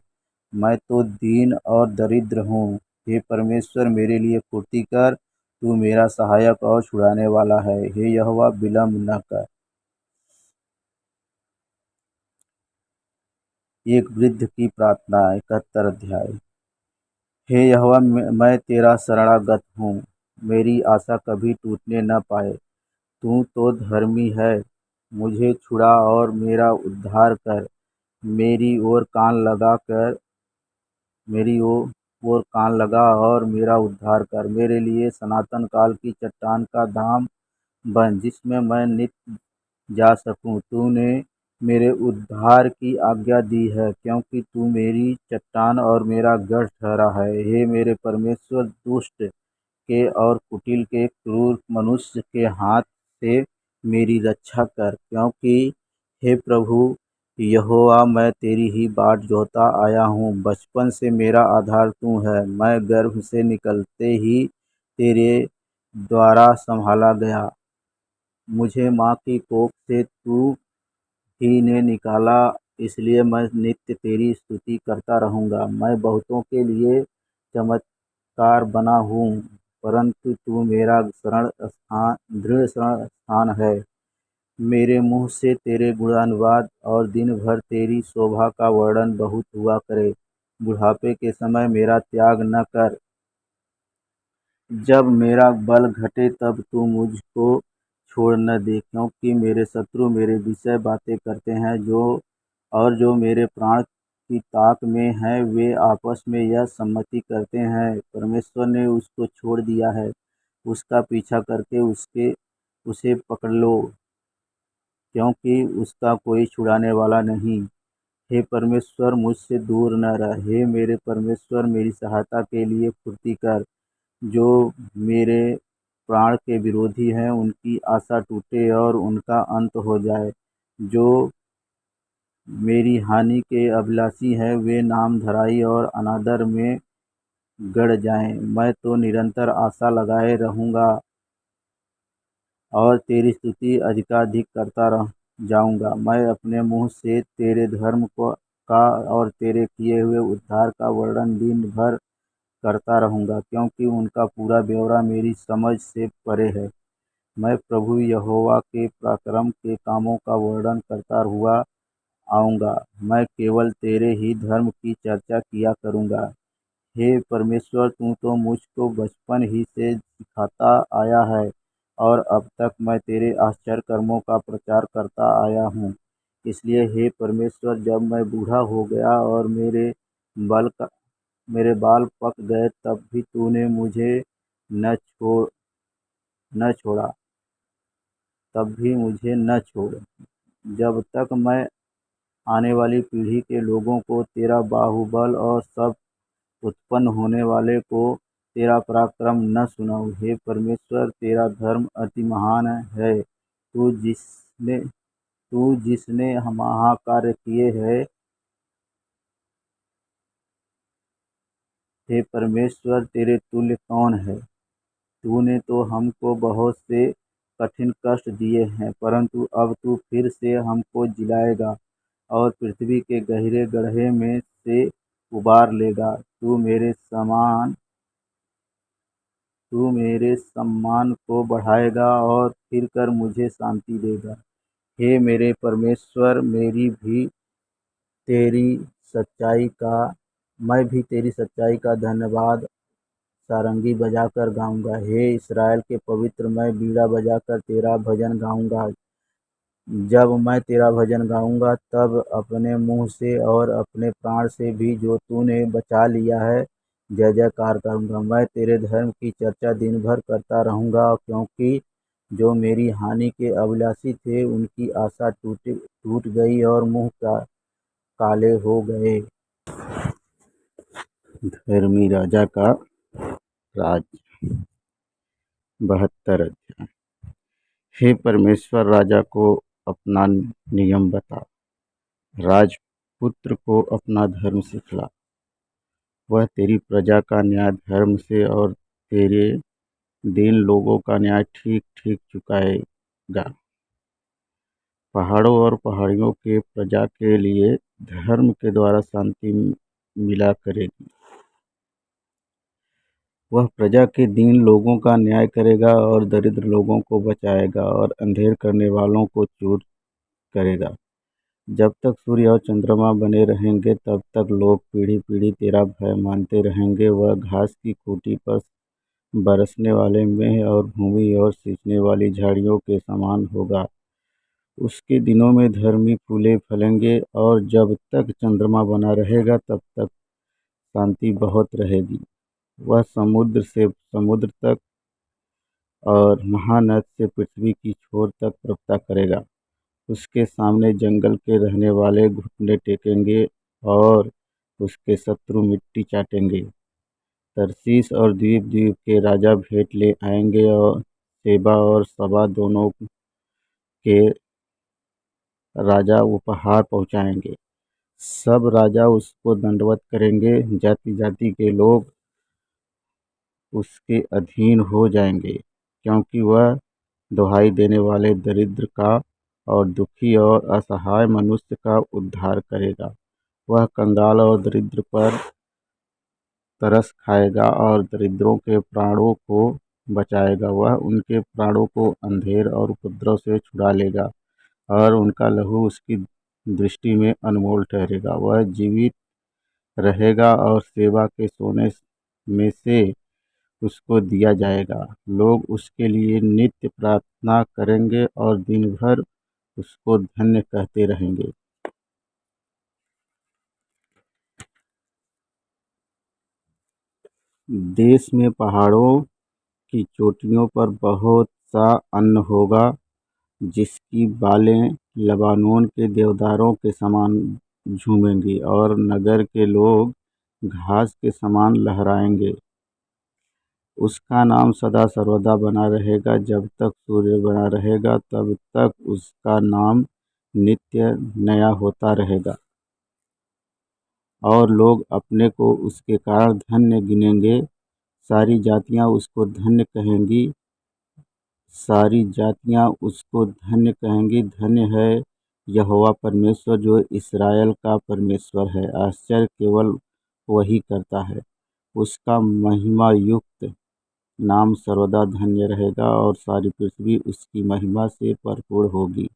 मैं तो दीन और दरिद्र हूँ। हे परमेश्वर, मेरे लिए फुर्ती कर, तू मेरा सहायक और छुड़ाने वाला है। हे यहोवा, विलम्ब न कर। एक वृद्ध की प्रार्थना, 71 अध्याय। हे यहोवा, मैं तेरा शरणागत हूँ। मेरी आशा कभी टूटने न पाए। तू तो धर्मी है, मुझे छुड़ा और मेरा उद्धार कर। मेरी ओर कान लगा कर मेरी ओर कान लगा और मेरा उद्धार कर। मेरे लिए सनातन काल की चट्टान का धाम बन, जिसमें मैं नित्य जा सकूं। तूने मेरे उद्धार की आज्ञा दी है, क्योंकि तू मेरी चट्टान और मेरा गढ़ ठहरा है। हे मेरे परमेश्वर, दुष्ट के और कुटिल के क्रूर मनुष्य के हाथ से मेरी रक्षा कर, क्योंकि हे प्रभु यहोवा, मैं तेरी ही बाट जोहता आया हूँ। बचपन से मेरा आधार तू है, मैं गर्भ से निकलते ही तेरे द्वारा संभाला गया। मुझे माँ की कोख से तू ही ने निकाला, इसलिए मैं नित्य तेरी स्तुति करता रहूँगा। मैं बहुतों के लिए चमत्कार बना हूँ, परंतु तू मेरा शरण स्थान, दृढ़ शरण स्थान है। मेरे मुँह से तेरे गुणानुवाद और दिन भर तेरी शोभा का वर्णन बहुत हुआ करे। बुढ़ापे के समय मेरा त्याग न कर, जब मेरा बल घटे तब तू मुझको छोड़ न दे, क्योंकि मेरे शत्रु मेरे विषय बातें करते हैं, जो मेरे प्राण की ताक में हैं, वे आपस में यह सम्मति करते हैं, परमेश्वर ने उसको छोड़ दिया है, उसका पीछा करके उसे पकड़ लो, क्योंकि उसका कोई छुड़ाने वाला नहीं। हे परमेश्वर, मुझसे दूर न रह। हे मेरे परमेश्वर, मेरी सहायता के लिए फुर्ती कर। जो मेरे प्राण के विरोधी हैं, उनकी आशा टूटे और उनका अंत हो जाए। जो मेरी हानि के अभिलाषी हैं, वे नामधराई और अनादर में गड़ जाएं। मैं तो निरंतर आशा लगाए रहूँगा और तेरी स्तुति अधिकाधिक करता रह जाऊँगा। मैं अपने मुँह से तेरे धर्म का और तेरे किए हुए उद्धार का वर्णन दिन भर करता रहूँगा, क्योंकि उनका पूरा ब्यौरा मेरी समझ से परे है। मैं प्रभु यहोवा के पराक्रम के कामों का वर्णन करता हुआ आऊँगा। मैं केवल तेरे ही धर्म की चर्चा किया करूँगा। हे परमेश्वर, तू तो मुझको बचपन ही से सिखाता आया है, और अब तक मैं तेरे आश्चर्य कर्मों का प्रचार करता आया हूँ। इसलिए हे परमेश्वर, जब मैं बूढ़ा हो गया और बल का मेरे बाल पक गए, तब भी तूने मुझे न छोड़ न छोड़ा तब भी मुझे न छोड़, जब तक मैं आने वाली पीढ़ी के लोगों को तेरा बाहुबल और सब उत्पन्न होने वाले को तेरा पराक्रम न सुनाऊं। हे परमेश्वर, तेरा धर्म अति महान है। तू जिसने महाकार्य किए हैं, हे परमेश्वर, तेरे तुल्य कौन है। तूने तो हमको बहुत से कठिन कष्ट दिए हैं, परंतु अब तू फिर से हमको जिलाएगा और पृथ्वी के गहरे गड्ढे में से उबार लेगा। तू मेरे सम्मान को बढ़ाएगा और फिर कर मुझे शांति देगा। हे मेरे परमेश्वर, तेरी सच्चाई का मैं भी तेरी सच्चाई का धन्यवाद सारंगी बजाकर गाऊंगा। हे इस्राएल के पवित्र, मैं बीड़ा बजाकर तेरा भजन गाऊंगा। जब मैं तेरा भजन गाऊंगा, तब अपने मुंह से और अपने प्राण से भी जो तूने बचा लिया है जय जयकार करूंगा। मैं तेरे धर्म की चर्चा दिन भर करता रहूंगा, क्योंकि जो मेरी हानि के अभिलाषी थे, उनकी आशा टूट गई और काले हो गए। धर्मी राजा का राज। 72 अध्याय। हे परमेश्वर, राजा को अपना नियम बता, राजपुत्र को अपना धर्म सिखला। वह तेरी प्रजा का न्याय धर्म से और तेरे दीन लोगों का न्याय ठीक ठीक चुकाएगा। पहाड़ों और पहाड़ियों के प्रजा के लिए धर्म के द्वारा शांति मिला करेगी। वह प्रजा के दीन लोगों का न्याय करेगा और दरिद्र लोगों को बचाएगा और अंधेर करने वालों को चूर करेगा। जब तक सूर्य और चंद्रमा बने रहेंगे, तब तक लोग पीढ़ी पीढ़ी तेरा भय मानते रहेंगे। वह घास की खूंटी पर बरसने वाले मेंह और भूमि और सींचने वाली झाड़ियों के समान होगा। उसके दिनों में धर्मी फूले फलेंगे, और जब तक चंद्रमा बना रहेगा, तब तक शांति बहुत रहेगी। वह समुद्र से समुद्र तक और महानद से पृथ्वी की छोर तक प्रभुता करेगा। उसके सामने जंगल के रहने वाले घुटने टेकेंगे और उसके शत्रु मिट्टी चाटेंगे। तरशीश और द्वीप द्वीप के राजा भेंट ले आएंगे और सेबा और सबा दोनों के राजा उपहार पहुँचाएंगे। सब राजा उसको दंडवत करेंगे। जाति जाति के लोग उसके अधीन हो जाएंगे, क्योंकि वह दुहाई देने वाले दरिद्र का और दुखी और असहाय मनुष्य का उद्धार करेगा। वह कंगाल और दरिद्र पर तरस खाएगा और दरिद्रों के प्राणों को बचाएगा। वह उनके प्राणों को अंधेर और उपद्रव से छुड़ा लेगा और उनका लहू उसकी दृष्टि में अनमोल ठहरेगा। वह जीवित रहेगा और सेवा के सोने में से उसको दिया जाएगा। लोग उसके लिए नित्य प्रार्थना करेंगे और दिन भर उसको धन्य कहते रहेंगे। देश में पहाड़ों की चोटियों पर बहुत सा अन्न होगा, जिसकी बालें लबानोन के देवदारों के समान झूमेंगी और नगर के लोग घास के समान लहराएंगे। उसका नाम सदा सर्वदा बना रहेगा। जब तक सूर्य बना रहेगा तब तक उसका नाम नित्य नया होता रहेगा और लोग अपने को उसके कारण धन्य गिनेंगे। सारी जातियां उसको धन्य कहेंगी। सारी जातियां उसको धन्य कहेंगी। धन्य है यहोवा परमेश्वर, जो इस्राएल का परमेश्वर है। आश्चर्य केवल वही करता है। उसका महिमा युक्त नाम सर्वदा धन्य रहेगा और सारी पृथ्वी उसकी महिमा से भरपूर होगी।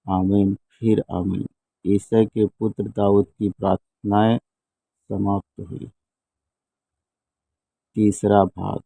आमीन फिर आमीन। ईसाई के पुत्र दाऊद की प्रार्थनाएं समाप्त हुई। तीसरा भाग।